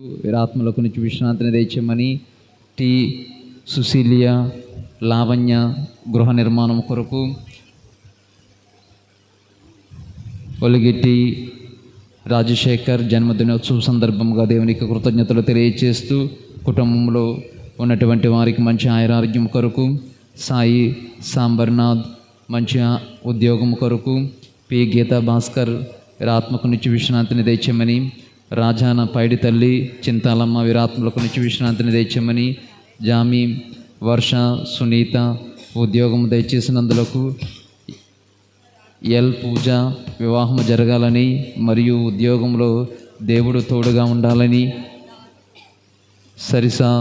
ఆత్మలకు నుంచి విశ్రాంతిని దయచేయమని టి సుశీలియా లావణ్య గృహ నిర్మాణం కొరకు ఒలిగిట్టి రాజశేఖర్ జన్మదినోత్సవం సందర్భంగా దేవునికి కృతజ్ఞతలు తెలియజేస్తూ కుటుంబంలో ఉన్నటువంటి వారికి మంచి ఆయురారోగ్యం కొరకు సాయి సాంబర్నాథ్ మంచి ఉద్యోగం కొరకు పి గీతా భాస్కర్ ఆత్మకు నుంచి విశ్రాంతిని దయచేయమని రాజాన పైడి తల్లి చింతాలమ్మ వీరాత్మలకు నుంచి విశ్రాంతిని దయచేయమని జామి వర్ష సునీత ఉద్యోగం దయచేసినందులకు ఎల్ పూజ వివాహం జరగాలని మరియు ఉద్యోగంలో దేవుడు తోడుగా ఉండాలని సరిసా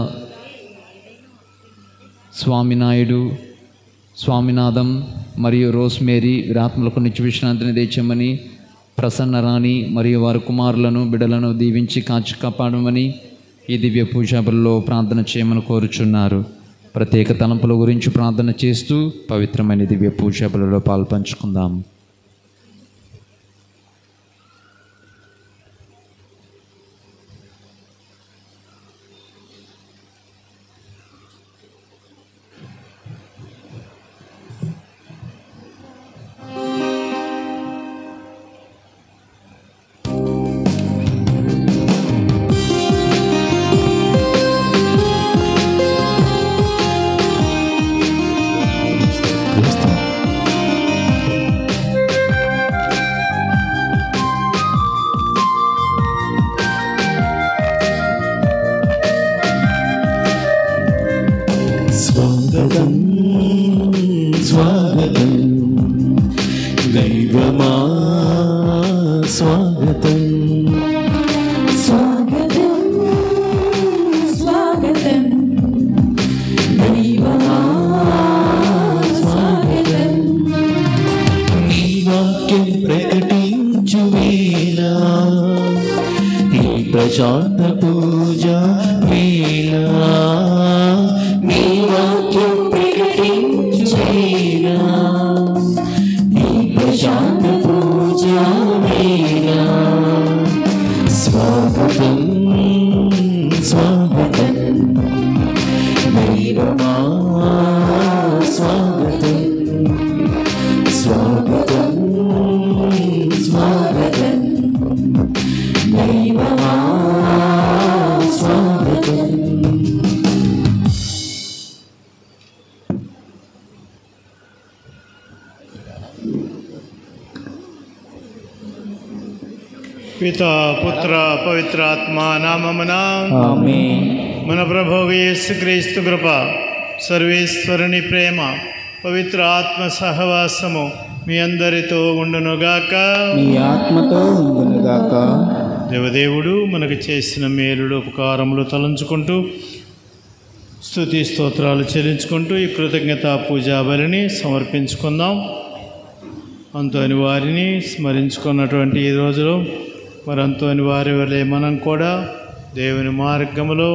స్వామినాథం మరియు రోస్మేరీ వీరాత్మలకు నుంచి విశ్రాంతిని దయచేయమని ప్రసన్న రాణి మరియు వారి కుమారులను బిడ్డలను దీవించి కాచి కాపాడమని ఈ దివ్య పూజాబుల్లో ప్రార్థన చేయమని కోరుచున్నారు. ప్రత్యేక తలంపుల గురించి ప్రార్థన చేస్తూ పవిత్రమైన దివ్య పూజాబులలో పాల్పంచుకుందాం. స్వాగతం దైవమా స్వాగతం స్వాగతం స్వాగతం దైవమా స్వాగతం ఈ వాక్యం ప్రకటించు వేళ ఈ ప్రశాంత పూజ వేళ నీ వాక్యం ప్రకటించు వేళ ఈ ప్రశాంత పూజ వేళ స్వాగతం స్వాగతం దైవమా స్వాగతం స్వాగతం స్వాగతం దైవమా స్వాగతం. పితా పుత్ర పవిత్రాత్మ నామమున ఆమేన్. మన ప్రభువు యేసుక్రీస్తు కృప, సర్వేశ్వరుని ప్రేమ, పవిత్ర ఆత్మ సహవాసము మీ అందరితో ఉండునుగాక. మీ ఆత్మతో ఉండునుగాక. దేవదేవుడు మనకు చేసిన మేలుడు ఉపకారములు తలంచుకుంటూ స్తుతి స్తోత్రాలు చెల్లించుకుంటూ ఈ కృతజ్ఞత పూజా బలిని సమర్పించుకుందాం. అంతోని వారిని స్మరించుకున్నటువంటి ఈ రోజులో మరి అంతోని వారి వలె మనం కూడా దేవుని మార్గములో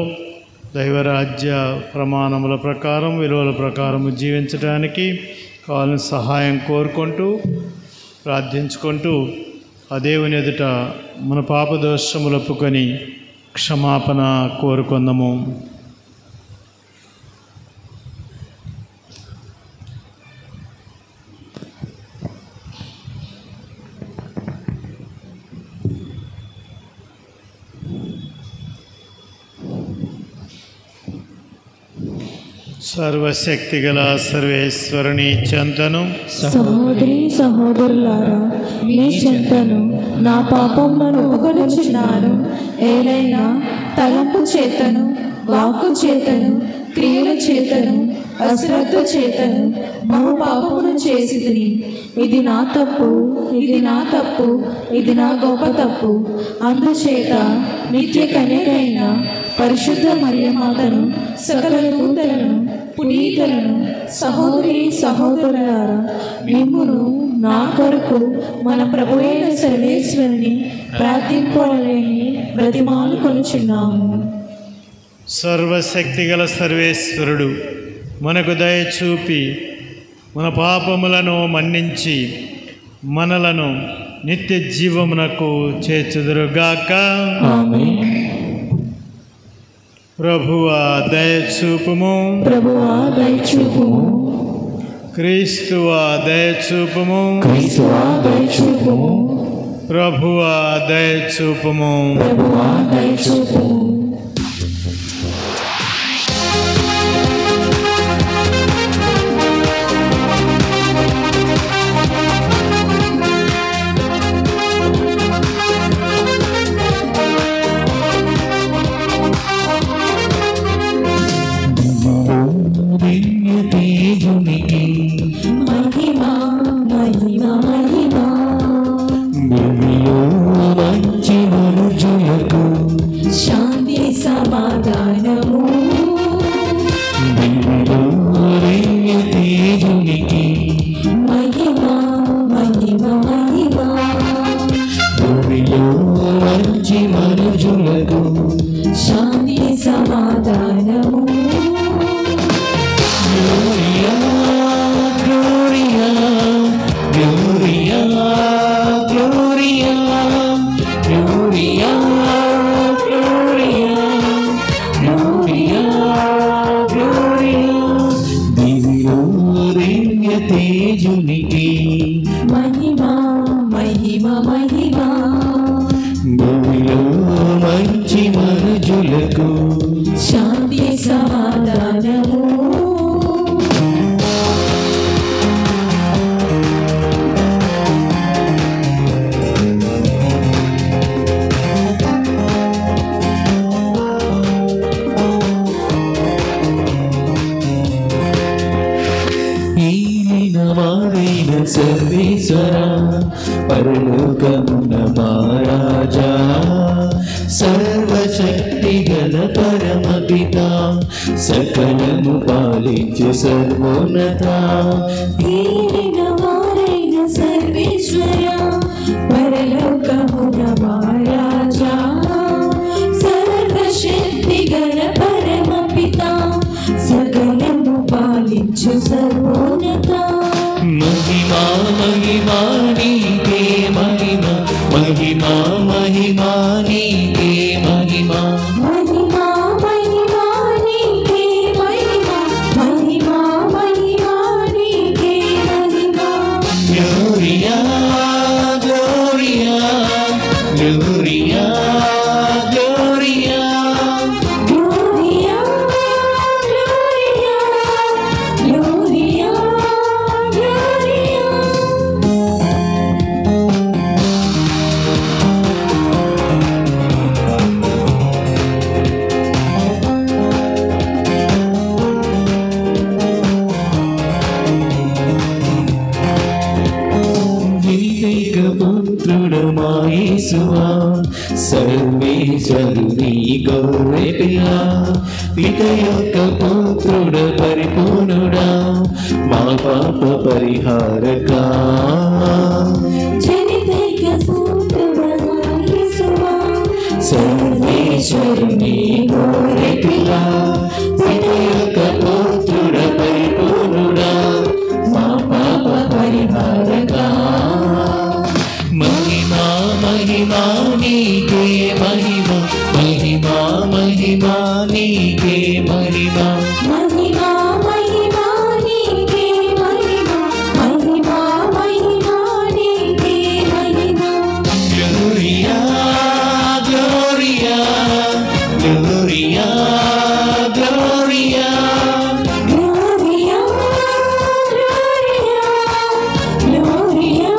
దైవరాజ్య ప్రమాణముల ప్రకారం విలువల ప్రకారం జీవించడానికి కావాలని సహాయం కోరుకుంటూ ప్రార్థించుకుంటూ ఆ దేవుని ఎదుట మన పాపదోషములు ఒప్పుకొని క్షమాపణ కోరుకుందాము. సర్వశక్తిగల సర్వేశ్వరుని చెంతను సహోదరి సహోదరులారా, మీ చెంతను నా పాపములను ఒప్పుకొనుచున్నాను. ఏలైనా తలంపు చేతను, వాక్కు చేతను, క్రియల చేతను, అశ్రద్ధ చేతను బహు పాపమును చేసితిని. ఇది నా తప్పు, ఇది నా తప్పు, ఇది నా గొప్ప తప్పు. అందుచేత నిత్య కన్యకైన పరిశుద్ధ మరియమాతను, సకల దూతలను, పునీతులను, సహోదరి సహోదరులారా, మిమ్మును నా కొరకు మన ప్రభు అయిన సర్వేశ్వరుని ప్రార్థింపవాలని బ్రతిమాలుకొనుచున్నాము. సర్వశక్తిగల సర్వేశ్వరుడు మనకు దయ చూపి మన పాపములను మన్నించి మనలను నిత్య జీవమునకు చేర్చుదురుగాక. ఆమేన్. ప్రభువా దయచూపుము. ప్రభువా దయచూపుము. క్రీస్తువా దయచూపుము. క్రీస్తువా దయచూపుము. ప్రభువా దయచూపుము. ప్రభువా దయచూపుము. తేజునికి మహిమా మహిమా మహిమా. భూమిలో మంచి మనుజులకు శాంతి సమాధానము. భూమిలో తేజునికి మహిమా మహిమా మహిమా. భూమిలో మంచి మనుజులకు శాంతి సమాధానము. Gloria, Gloria, Gloria, Gloria, Gloria, Gloria, Gloria, Gloria. దివిలో దివ్య తేజునికి మహిమా మహిమా మహిమా. భూమిలో మంచి మనుజులకు శాంతి సమాధానము. వారైన సర్వేశ్వర పరలోకమున మహారాజా సర్వశక్తి గల పరమపిత సకలము పాలించు సర్వోన్నత దీనిన వారైన సర్వేశ్వర పరలోకమున మహారాజా సర్వశక్తి గల పరమపిత సకలము పాలించు సర్వోన్నత. మహిమా మహిమా నీకే మహిమా మహిమా మహిమా నీకే మహిమా మహిమా మహిమా నీకే మహిమా మహిమా మహిమా నీకే మహిమా. గ్లోరియా గ్లోరియా గ్లోరియా గ్లోరియా గ్లోరియా గ్లోరియా గ్లోరియా గ్లోరియా. పుత్రుడు మా యేసువా సర్వేశ్వరుని గౌరవ పిల్ల పిత యొక్క పుత్రుడు పరిపూర్ణుడా మా పాప పరిహారక జనితైక సూత్రుడా యేసువా సర్వేశ్వరుని గౌరవ పిల్ల పిత యొక్క పుత్రుడు పరిపూర్ణుడా మా పాప పరిహారక మహిమా మహిమా నీకే మహిమా మహిమా మహిమా నీకే మహిమా మహిమా మహిమా నీకే మహిమా మహిమా మహిమా నీకే మహిమా. గ్లోరియా గ్లోరియా గ్లోరియా గ్లోరియా గ్లోరియా గ్లోరియా గ్లోరియా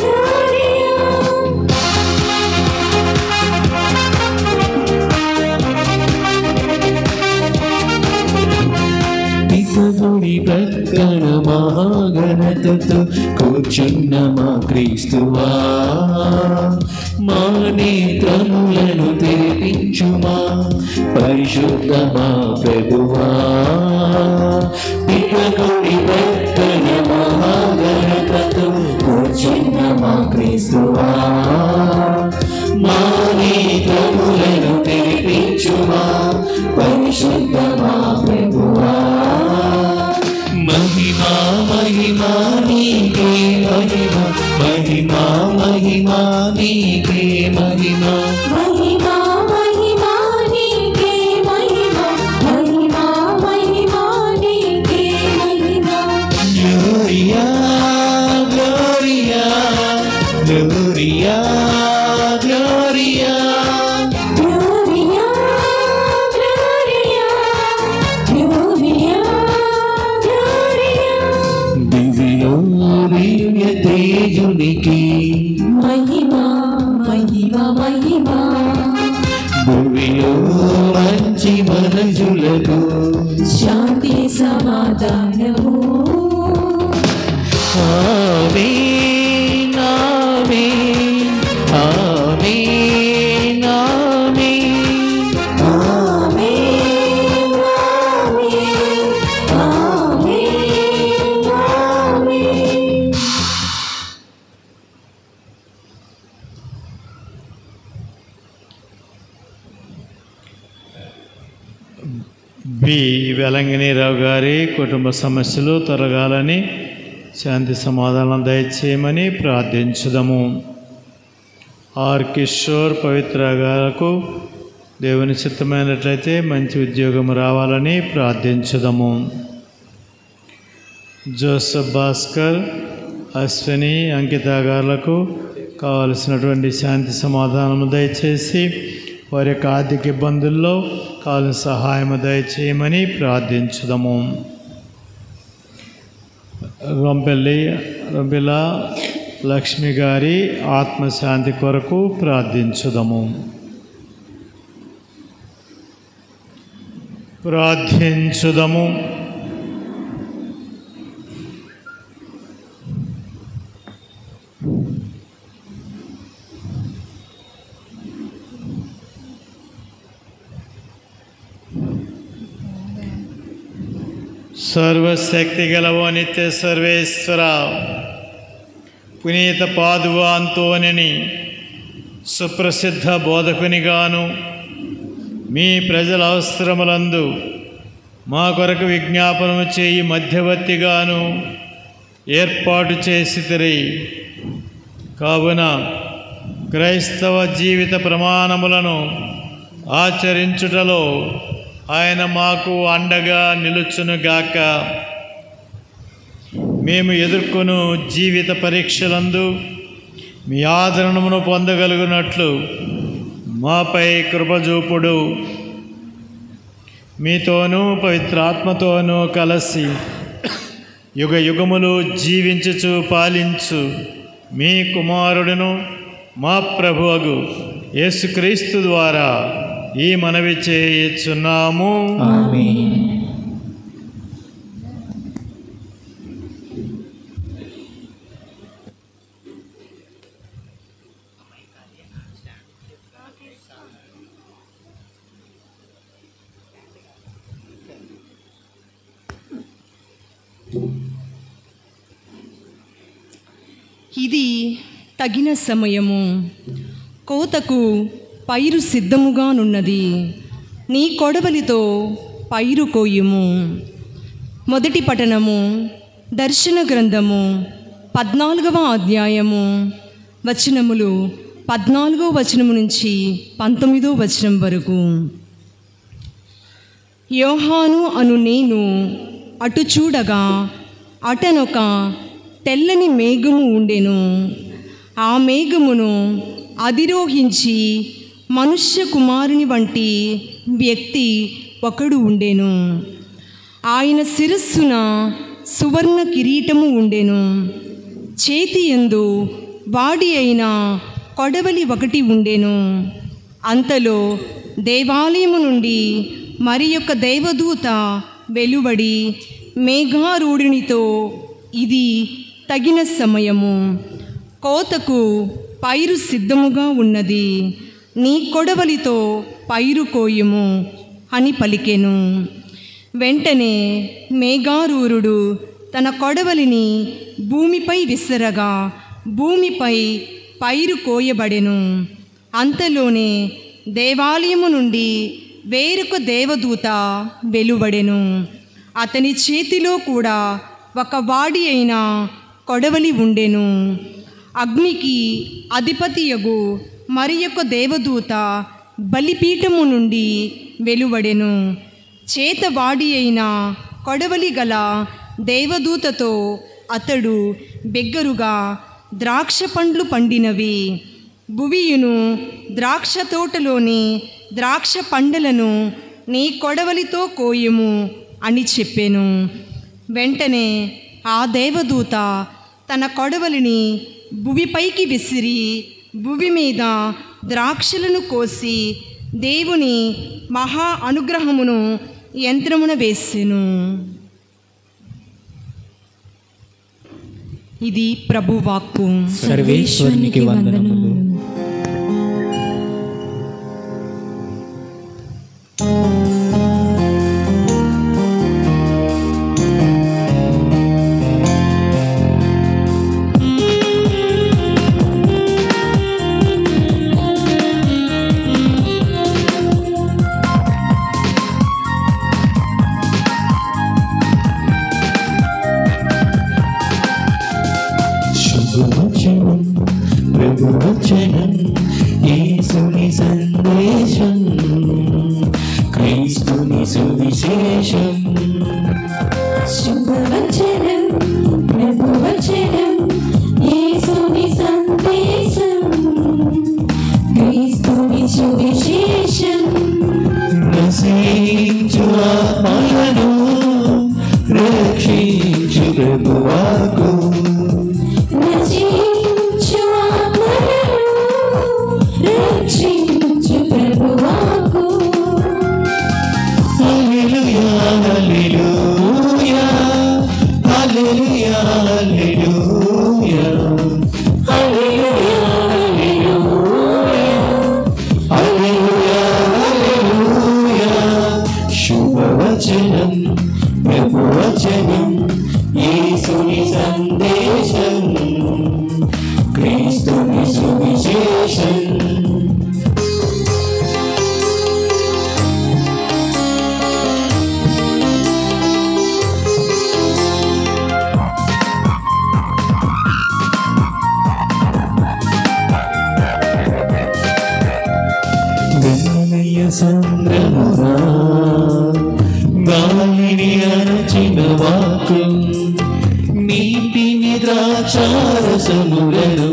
గ్లోరియా. పితగుడి ప్రక్కన మహాగణతతో కూర్చున్న మా క్రీస్తువా మా నేత్రములను తెరిపించుమా పరిశుద్ధ మా ప్రభువా పితగుడి ప్రక్కన మహాగణతతో కూర్చున్న మా క్రీస్తువా మా నేత్రములను తెరిపించుమా పరిశుద్ధ మా ప్రభువా మహిమా మహిమా నీకే మహిమా మహిమా మహిమా నీకే మహిమా మహిమా మహిమా నీకే నిజునికి మహిమా మహిమా మహిమా భూమిలో మంచి మనుషులకు శాంతి సమాధానము ఆమేన్ ఆమేన్ ఆమేన్ ఆమేన్ ఆమేన్ ఆమేన్ ఆమేన్. బి వెలంగినీరావు గారి కుటుంబ సమస్యలు తొలగాలని శాంతి సమాధానం దయచేయమని ప్రార్థించుదాము. ఆర్ కిషోర్ పవిత్ర గారికి దేవుని చిత్తమైనట్లయితే మంచి ఉద్యోగం రావాలని ప్రార్థించుదాము. జోసఫ్ భాస్కర్, అశ్విని, అంకిత గారులకు కావలసినటువంటి శాంతి సమాధానం దయచేసి వారి యొక్క ఆర్థిక ఇబ్బందుల్లో కావాల్సిన సహాయం దయచేయమని ప్రార్థించుదాము. రొంపెల లక్ష్మి గారి ఆత్మశాంతి కొరకు ప్రార్థించుదాము. ప్రార్థించుదాము. సర్వశక్తి గలవో నిత్య సర్వేశ్వర, పునీత పాదువా అంతోనిని సుప్రసిద్ధ బోధకునిగాను మీ ప్రజల అవసరములందు మా కొరకు విజ్ఞాపనము చేయి మధ్యవర్తిగాను ఏర్పాటు చేసితిరి. కావున క్రైస్తవ జీవిత ప్రమాణములను ఆచరించుటలో ఆయన మాకు అండగా నిలుచునుగాక. మేము ఎదుర్కొను జీవిత పరీక్షలందు మీ ఆదరణమును పొందగలుగునట్లు మాపై కృపజూపుడు. మీతోనూ పవిత్రాత్మతోనూ కలిసి యుగ యుగములు జీవించుచు పాలించు మీ కుమారుడును మా ప్రభువగు యేసుక్రీస్తు ద్వారా ఈ మనవి చేయుచున్నాము. ఆమేన్. ఇది తగిన సమయము, కోతకు పైరు సిద్ధముగానున్నది. నీ కొడవలితో పైరు కోయుము. మొదటి పఠనము దర్శన గ్రంథము 14వ అధ్యాయము వచనములు 14వ వచనము నుంచి 19వ వచనం వరకు. యోహాను అను నేను అటు చూడగా అటనొక తెల్లని మేఘము ఉండెను. ఆ మేఘమును అధిరోహించి మనుష్య కుమారుని వంటి వ్యక్తి ఒకడు ఉండెను. ఆయన శిరస్సున సువర్ణ కిరీటము ఉండెను. చేతి యందు వాడి అయిన కొడవలి ఒకటి ఉండెను. అంతలో దేవాలయము నుండి మరి యొక్క దేవదూత వెలువడి మేఘారూఢునితో, ఇది తగిన సమయము, కోతకు పైరు సిద్ధముగా ఉన్నది, నీ కొడవలితో పైరు కోయుము అని పలికెను. వెంటనే మేఘారూరుడు తన కొడవలిని భూమిపై విసరగా భూమిపై పైరు కోయబడెను. అంతలోనే దేవాలయము నుండి వేరొక దేవదూత వెలువడెను. అతని చేతిలో కూడా ఒక వాడి అయిన కొడవలి ఉండెను. అగ్నికి అధిపతియగు మరి యొక్క దేవదూత బలిపీఠము నుండి వెలువడెను. చేతవాడి అయిన కొడవలి గల దేవదూతతో అతడు బిగ్గరుగా, ద్రాక్ష పండ్లు పండినవి, భువియును ద్రాక్ష తోటలోని ద్రాక్ష పండ్లను నీ కొడవలితో కోయము అని చెప్పెను. వెంటనే ఆ దేవదూత తన కొడవలిని భువిపైకి విసిరి భూమి మీద ద్రాక్షలను కోసి దేవుని మహా అనుగ్రహమును యంత్రమున వేసెను. ఇది ప్రభువాక్కు. సర్వేశ్వరునికి వందనములు. శుభవచనం, ప్రభువచనం, యేసుని సందేశం, క్రీస్తుని సువిశేషం. శుభవచనం, ప్రభువచనం, యేసుని సందేశం, క్రీస్తుని సువిశేషం. నశించు ఆత్మలను రక్షించు ప్రభువాకు. నశించు ఆత్మలను రక్షించు ప్రభువాకు. హల్లెలూయా, హల్లెలూయా, హల్లెలూయా, హల్లెలూయా, హల్లెలూయా, హల్లెలూయా, హల్లెలూయా, హల్లెలూయా. శుభవచనం, ప్రభువచనం, యేసుని సందేశం, క్రీస్తుని సువిశేషం. గణనీయ సంద్రమునా గాలిని అరచిన వాకు, నీటిని ద్రాక్షారసములను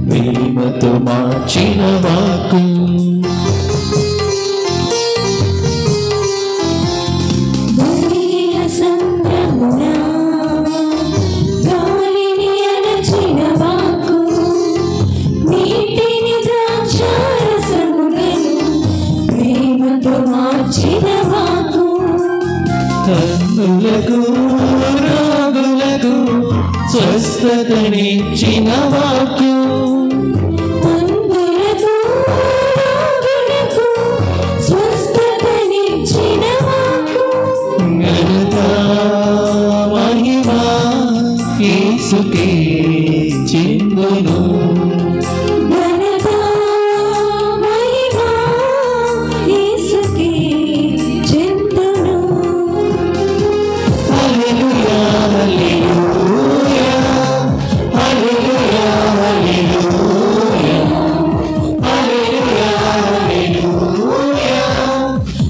ప్రేమతో మార్చిన వాకు. గణనీయ సంద్రమున గాలిని అణచిన వాక్కు, నీటిని ద్రాక్షారసములను ప్రేమతో మార్చిన వాక్కు. తన్నులకు రోగులకు స్వస్థతనిచ్చిన వాకు. అందులకు రోగులకు స్వస్థతనిచ్చిన వాక్కు. ఘనత మహిమ యేసుకే చెందును. ఘనత మహిమ యేసుకే చెందును. హల్లెలూయా, హల్లెలూయా, హల్లెలూయా, హల్లెలూయా, హల్లెలూయా,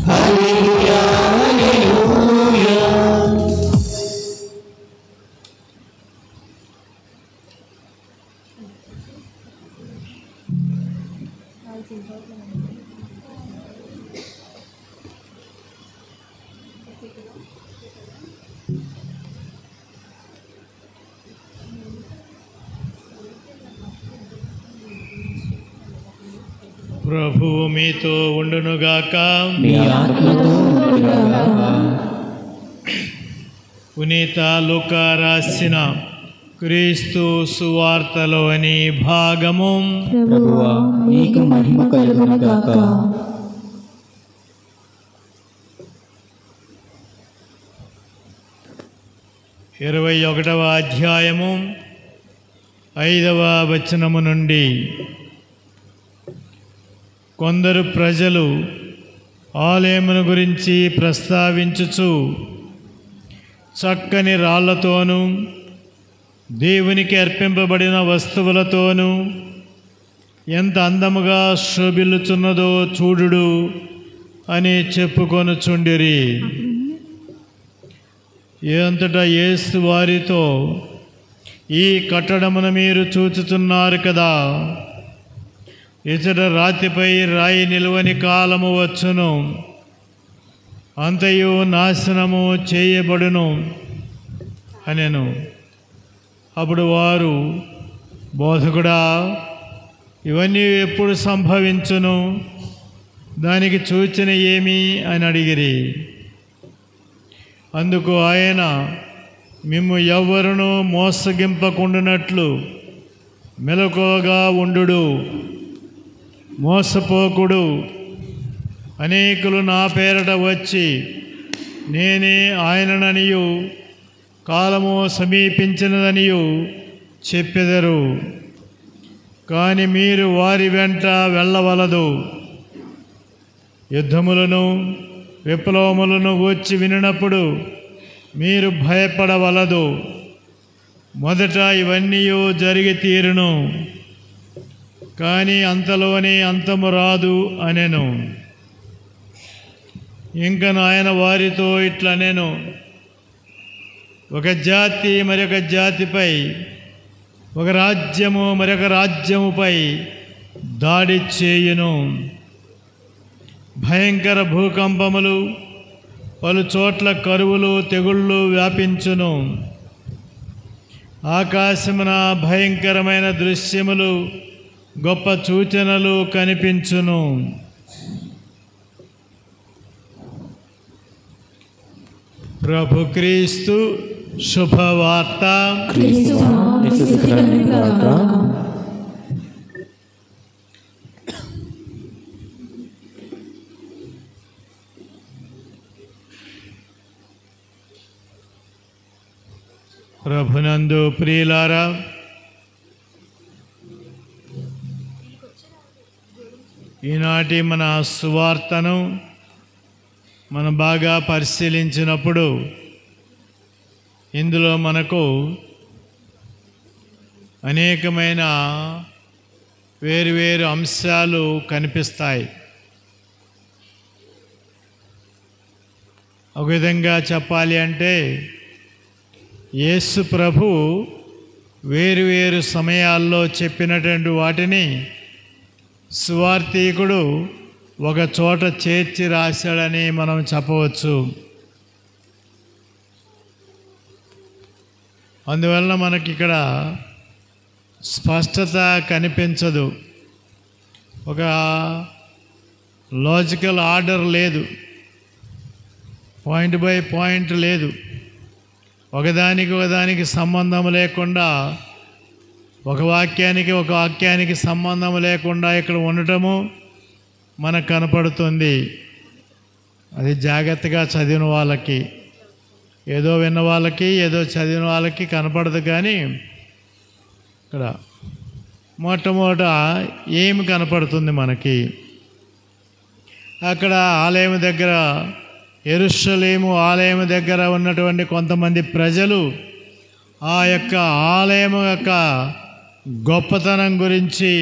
హల్లెలూయా, హల్లెలూయా. ప్రభువు మీతో ఉండునుగాక. మీ ఆత్మతో ఉండుగాక. పునీత లూకా రాసిన క్రీస్తు సువార్తలోని భాగము. ప్రభువా, నీకు మహిమ కలుగునుగాక. 21వ అధ్యాయము 5వ వచనము నుండి. కొందరు ప్రజలు ఆలయమును గురించి ప్రస్తావించుచు చక్కని రాళ్లతోనూ దేవునికి అర్పింపబడిన వస్తువులతోనూ ఎంత అందముగా శోభిల్లుచున్నదో చూడుడు అని చెప్పుకొనుచుండిరి. అంతటా యేసు వారితో, ఈ కట్టడమును మీరు చూచుచున్నారు కదా, ఇతర రాతిపై రాయి నిలువని కాలము వచ్చును, అంతయు నాశనము చేయబడును అనెను. అప్పుడు వారు బోధకుడా, ఇవన్నీ ఎప్పుడు సంభవించును? దానికి సూచన ఏమి అని అడిగిరి. అందుకు ఆయన, మిమ్ము ఎవ్వరునూ మోసగింపకుండునట్లు మెలకువగా ఉండుడు, మోసపోకుడు. అనేకులు నా పేరట వచ్చి నేనే ఆయనననియు కాలము సమీపించినదనియు చెప్పెదరు. కానీ మీరు వారి వెంట వెళ్ళవలదు. యుద్ధములను విప్లవములను వచ్చి వినినప్పుడు మీరు భయపడవలదు. మొదట ఇవన్నీ జరిగి తీరును, కానీ అంతలోనే అంతము రాదు అనెను. ఇంకను ఆయన వారితో ఇట్లనెను, ఒక జాతి మరొక జాతిపై, ఒక రాజ్యము మరొక రాజ్యముపై దాడి చేయును. భయంకర భూకంపములు, పలు చోట్ల కరువులు, తెగుళ్ళు వ్యాపించును. ఆకాశమున భయంకరమైన దృశ్యములు, గొప్ప సూచనలు కనిపించును. ప్రభు క్రీస్తు శుభవార్త. ప్రభునందు ప్రియులారా, ఈనాటి మన సువార్తను మనం బాగా పరిశీలించినప్పుడు ఇందులో మనకు అనేకమైన వేరువేరు అంశాలు కనిపిస్తాయి. ఒక విధంగా చెప్పాలి అంటే యేసు ప్రభు వేరువేరు సమయాల్లో చెప్పినటువంటి వాటిని సువార్తీకుడు ఒక చోట చేర్చి రాశాడని మనం చెప్పవచ్చు. అందువలన మనకి ఇక్కడ స్పష్టత కనిపించదు, ఒక లాజికల్ ఆర్డర్ లేదు, పాయింట్ బై పాయింట్ లేదు, ఒకదానికి సంబంధం లేకుండా, ఒక వాక్యానికి సంబంధం లేకుండా ఇక్కడ ఉండటము మనకు కనపడుతుంది. అది జాగ్రత్తగా చదివిన వాళ్ళకి, ఏదో విన్న వాళ్ళకి, ఏదో చదివిన వాళ్ళకి కనపడదు. కానీ ఇక్కడ మొట్టమొదట ఏమి కనపడుతుంది మనకి? అక్కడ ఆలయం దగ్గర, యెరూషలేము ఆలయం దగ్గర ఉన్నటువంటి కొంతమంది ప్రజలు ఆ యొక్క ఆలయం యొక్క గొప్పతనం గురించి,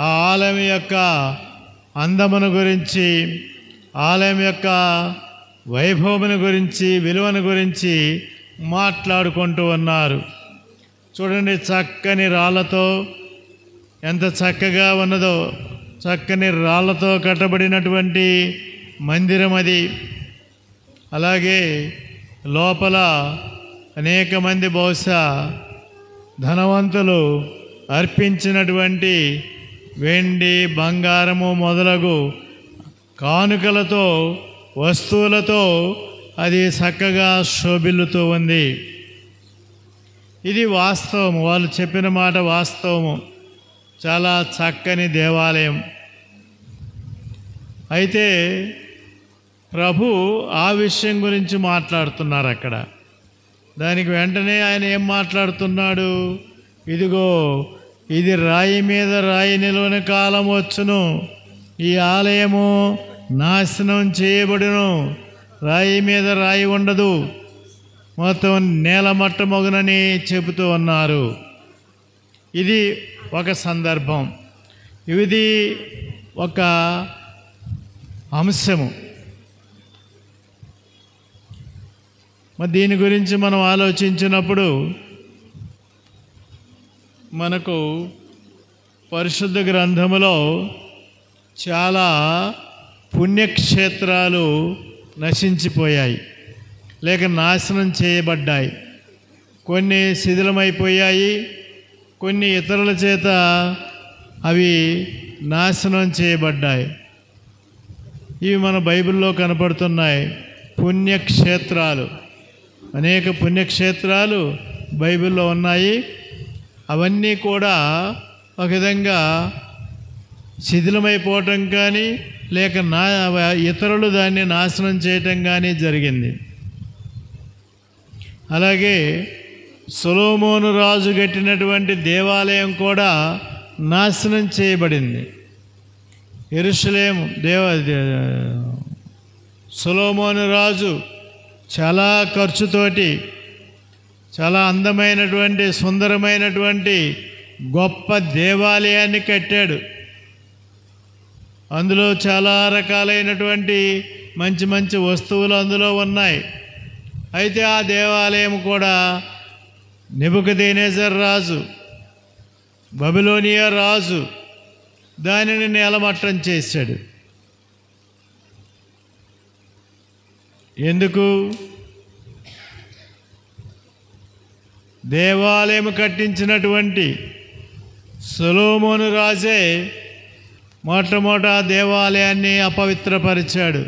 ఆ ఆలయం యొక్క అందమును గురించి, ఆలయం యొక్క వైభవమును గురించి, విలువను గురించి మాట్లాడుకుంటూ ఉన్నారు. చూడండి, చక్కని రాళ్ళతో ఎంత చక్కగా ఉన్నదో, చక్కని రాళ్ళతో కట్టబడినటువంటి మందిరం అది. అలాగే లోపల అనేక మంది బహుశా ధనవంతులు అర్పించినటువంటి వెండి, బంగారము మొదలగు కానుకలతో, వస్తువులతో అది చక్కగా శోభిల్లుతూ ఉంది. ఇది వాస్తవము, వాళ్ళు చెప్పిన మాట వాస్తవము. చాలా చక్కని దేవాలయం. అయితే ప్రభు ఆ విషయం గురించి మాట్లాడుతున్నారు అక్కడ. దానికి వెంటనే ఆయన ఏం మాట్లాడుతున్నాడు? ఇదిగో, ఇది రాయి మీద రాయి నిలువని కాలం వచ్చును, ఈ ఆలయము నాశనం చేయబడును, రాయి మీద రాయి ఉండదు, మొత్తం నేలమట్టమొగనని చెబుతూ ఉన్నారు. ఇది ఒక సందర్భం, ఇది ఒక అంశము. మరి దీని గురించి మనం ఆలోచించినప్పుడు మనకు పరిశుద్ధ గ్రంథములో చాలా పుణ్యక్షేత్రాలు నశించిపోయాయి, లేక నాశనం చేయబడ్డాయి. కొన్ని శిథిలమైపోయాయి, కొన్ని ఇతరుల చేత అవి నాశనం చేయబడ్డాయి. ఇవి మన బైబిల్లో కనపడుతున్నాయి. పుణ్యక్షేత్రాలు, అనేక పుణ్యక్షేత్రాలు బైబిల్లో ఉన్నాయి. అవన్నీ కూడా ఒక విధంగా శిథిలమైపోవటం కానీ లేక ఇతరులు దాన్ని నాశనం చేయటం కానీ జరిగింది. అలాగే సొలొమోను రాజు కట్టినటువంటి దేవాలయం కూడా నాశనం చేయబడింది. యెరూషలేము సొలొమోను రాజు చాలా ఖర్చుతోటి చాలా అందమైనటువంటి సుందరమైనటువంటి గొప్ప దేవాలయాన్ని కట్టాడు. అందులో చాలా రకాలైనటువంటి మంచి మంచి వస్తువులు అందులో ఉన్నాయి. అయితే ఆ దేవాలయం కూడా నెబుకద్నెజర్ రాజు, బబిలోనియా రాజు దానిని నేలమట్టం చేశాడు. ఎందుకు? దేవాలయం కట్టించినటువంటి సొలొమోను రాజే మొట్టమొదట దేవాలయాన్ని అపవిత్రపరిచాడు.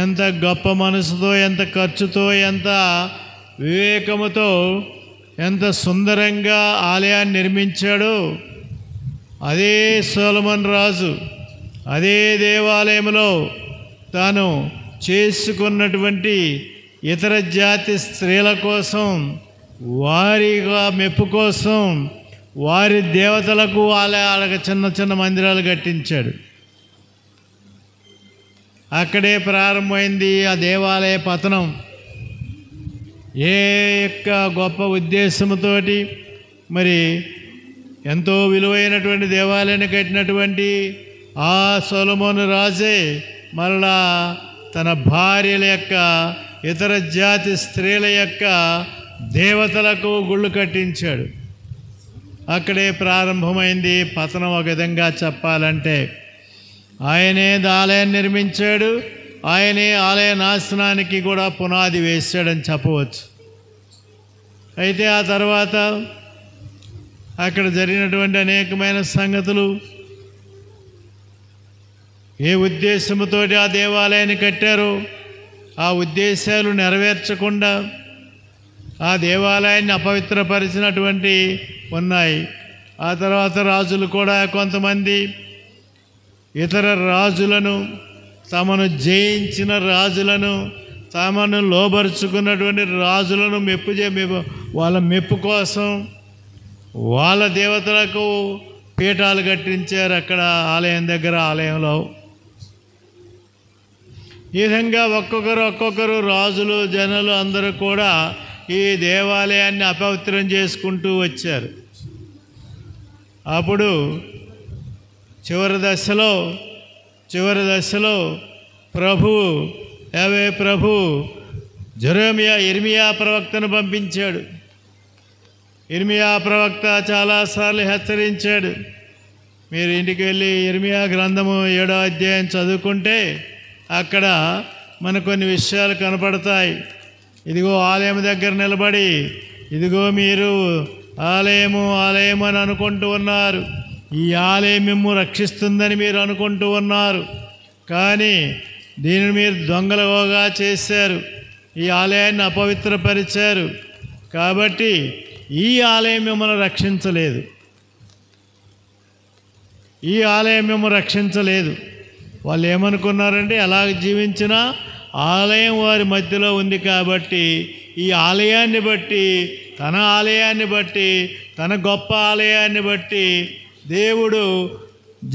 ఎంత గొప్ప మనసుతో, ఎంత ఖర్చుతో, ఎంత వివేకముతో, ఎంత సుందరంగా ఆలయాన్ని నిర్మించాడో అదే సొలొమోను రాజు అదే దేవాలయంలో తాను చేసుకున్నటువంటి ఇతర జాతి స్త్రీల కోసం, వారిగా మెప్పు కోసం, వారి దేవతలకు వాళ్ళకి చిన్న చిన్న మందిరాలు కట్టించాడు. అక్కడే ప్రారంభమైంది ఆ దేవాలయ పతనం. ఏ యొక్క గొప్ప ఉద్దేశంతోటి మరి ఎంతో విలువైనటువంటి దేవాలయాన్ని కట్టినటువంటి ఆ సొలొమోను రాజే మరలా తన భార్యల యొక్క, ఇతర జాతి స్త్రీల యొక్క దేవతలకు గుళ్ళు కట్టించాడు. అక్కడే ప్రారంభమైంది పతనం. ఒక విధంగా చెప్పాలంటే ఆయనే ఆలయాన్ని నిర్మించాడు, ఆయనే ఆలయ నాశనానికి కూడా పునాది వేశాడని చెప్పవచ్చు. అయితే ఆ తర్వాత అక్కడ జరిగినటువంటి అనేకమైన సంగతులు, ఏ ఉద్దేశంతో ఆ దేవాలయాన్ని కట్టారో ఆ ఉద్దేశాలు నెరవేర్చకుండా ఆ దేవాలయాన్ని అపవిత్రపరిచినటువంటి ఉన్నాయి. ఆ తర్వాత రాజులు కూడా కొంతమంది ఇతర రాజులను, తమను జయించిన రాజులను, తమను లోబరుచుకున్నటువంటి రాజులను వాళ్ళ మెప్పు కోసం వాళ్ళ దేవతలకు పీఠాలు కట్టించారు అక్కడ ఆలయం దగ్గర, ఆలయంలో. ఈ విధంగా ఒక్కొక్కరు రాజులు, జనులు అందరూ కూడా ఈ దేవాలయాన్ని అపవిత్రం చేసుకుంటూ వచ్చారు. అప్పుడు చివరి దశలో ప్రభు ఇర్మియా ప్రవక్తను పంపించాడు. ఇర్మియా ప్రవక్త చాలాసార్లు హెచ్చరించాడు. మీరు ఇంటికి వెళ్ళి ఇర్మియా గ్రంథము 7వ అధ్యాయం చదువుకుంటే అక్కడ మనకు కొన్ని విషయాలు కనపడతాయి. ఇదిగో ఆలయం దగ్గర నిలబడి, ఇదిగో మీరు ఆలయము అని అనుకుంటూ ఉన్నారు, ఈ ఆలయం మిమ్ము రక్షిస్తుందని మీరు అనుకుంటూ ఉన్నారు, కానీ దీనిని మీరు దొంగలుగా చేశారు, ఈ ఆలయాన్ని అపవిత్రపరిచారు, కాబట్టి ఈ ఆలయం మిమ్మల్ని రక్షించలేదు, ఈ ఆలయం మిమ్మల్ని రక్షించలేదు. వాళ్ళు ఏమనుకున్నారంటే ఎలాగ జీవించినా ఆలయం వారి మధ్యలో ఉంది కాబట్టి ఈ ఆలయాన్ని బట్టి, తన ఆలయాన్ని బట్టి, తన గొప్ప ఆలయాన్ని బట్టి దేవుడు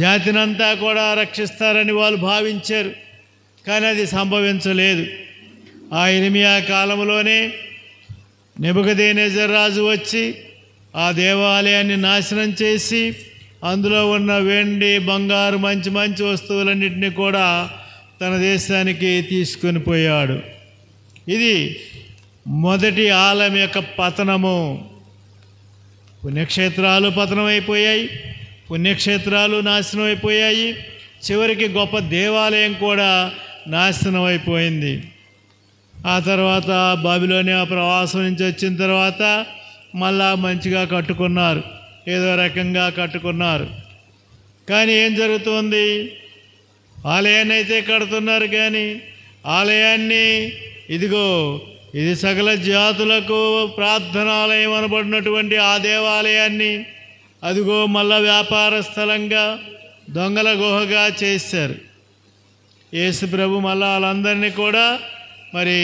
జాతినంతా కూడా రక్షిస్తారని వాళ్ళు భావించారు. కానీ అది సంభవించలేదు. ఆ ఇర్మియా కాలంలోనే నెబుకద్నెజర్ రాజు వచ్చి ఆ దేవాలయాన్ని నాశనం చేసి అందులో ఉన్న వెండి, బంగారు, మంచి మంచి వస్తువులన్నింటినీ కూడా తన దేశానికి తీసుకొని పోయాడు. ఇది మొదటి ఆలయం యొక్క పతనము. పుణ్యక్షేత్రాలు పతనమైపోయాయి, పుణ్యక్షేత్రాలు నాశనం అయిపోయాయి, చివరికి గొప్ప దేవాలయం కూడా నాశనం అయిపోయింది. ఆ తర్వాత బబిలోనియా ప్రవాసం నుంచి వచ్చిన తర్వాత మళ్ళా మంచిగా కట్టుకున్నారు, ఏదో రకంగా కట్టుకున్నారు. కానీ ఏం జరుగుతుంది? ఆలయాన్ని అయితే కడుతున్నారు, కానీ ఆలయాన్ని ఇదిగో ఇది సకల జాతులకు ప్రార్థనాలయం అనబడినటువంటి ఆ దేవాలయాన్ని అదిగో మళ్ళా వ్యాపార స్థలంగా దొంగల గుహగా చేశారు. యేసు ప్రభు మళ్ళా వాళ్ళందరినీ కూడా మరి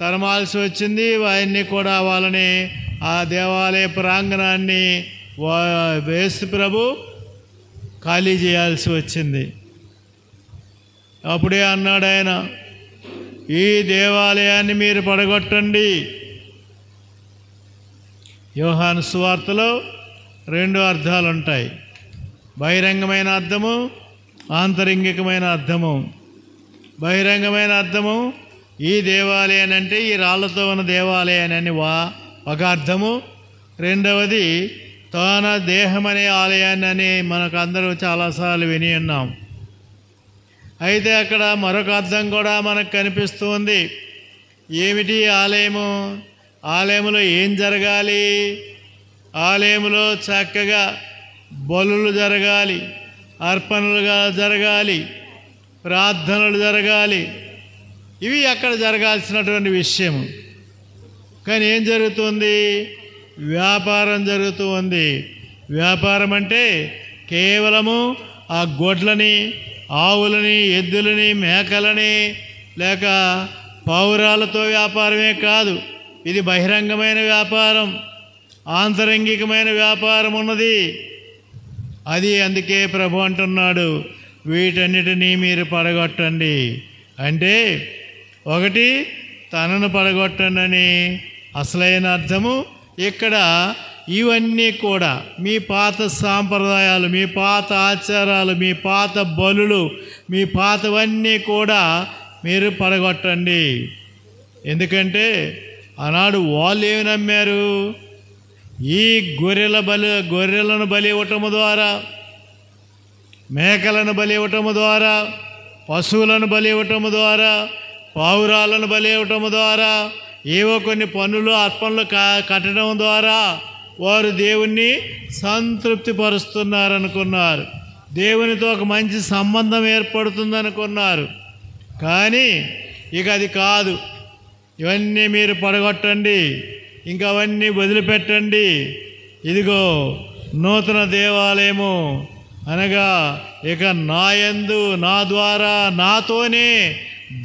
తరమాల్సి వచ్చింది. ఆయన్ని కూడా వాళ్ళని ఆ దేవాలయ ప్రాంగణాన్ని యేసు ప్రభు ఖాళీ చేయాల్సి వచ్చింది. అప్పుడే అన్నాడు ఆయన, ఈ దేవాలయాన్ని మీరు పడగొట్టండి. యోహాను సువార్తలో 2 అర్థాలు ఉంటాయి, బహిరంగమైన అర్థము, ఆంతరంగికమైన అర్థము. బహిరంగమైన అర్థము ఈ దేవాలయాన్ని అంటే ఈ రాళ్లతో ఉన్న దేవాలయాన్ని అని ఒక అర్థము. రెండవది తన దేహం అనే ఆలయాన్ని అని మనకు అందరూ చాలాసార్లు విని ఉన్నాం. అయితే అక్కడ మరొక అర్థం కూడా మనకు కనిపిస్తుంది. ఏమిటి ఆలయము? ఆలయములో ఏం జరగాలి? ఆలయములో చక్కగా బలులు జరగాలి, అర్పణలుగా జరగాలి, ప్రార్థనలు జరగాలి. ఇవి అక్కడ జరగాల్సినటువంటి విషయం. కానీ ఏం జరుగుతుంది? వ్యాపారం జరుగుతూ ఉంది. వ్యాపారం అంటే కేవలము ఆ గొడ్లని, ఆవులని, ఎద్దులని, మేకలని లేక పావురాలతో వ్యాపారమే కాదు. ఇది బహిరంగమైన వ్యాపారం, ఆంతరంగికమైన వ్యాపారం ఉన్నది. అది అందుకే ప్రభు అంటున్నాడు, వీటన్నిటినీ మీరు పడగొట్టండి. అంటే ఒకటి తనను పడగొట్టండి అని అసలైన అర్థము. ఇక్కడ ఇవన్నీ కూడా మీ పాత సాంప్రదాయాలు, మీ పాత ఆచారాలు, మీ పాత బలులు, మీ పాతవన్నీ కూడా మీరు పడగొట్టండి. ఎందుకంటే ఆనాడు వాళ్ళు ఏమి నమ్మారు? ఈ గొర్రెలను బలి ఇవ్వటము ద్వారా, మేకలను బలి ఇవ్వటము ద్వారా, పశువులను బలి ఇవ్వటము ద్వారా, పావురాలను బలి ఇవ్వటము ద్వారా, ఏవో కొన్ని పన్నులు అర్పణలు కట్టడం ద్వారా వారు దేవుణ్ణి సంతృప్తి పరుస్తున్నారనుకున్నారు. దేవునితో ఒక మంచి సంబంధం ఏర్పడుతుందనుకున్నారు. కానీ ఇక అది కాదు. ఇవన్నీ మీరు పడగొట్టండి, ఇంకా అవన్నీ వదిలిపెట్టండి. ఇదిగో నూతన దేవాలయము అనగా ఇక నా యందు, నా ద్వారా, నాతోనే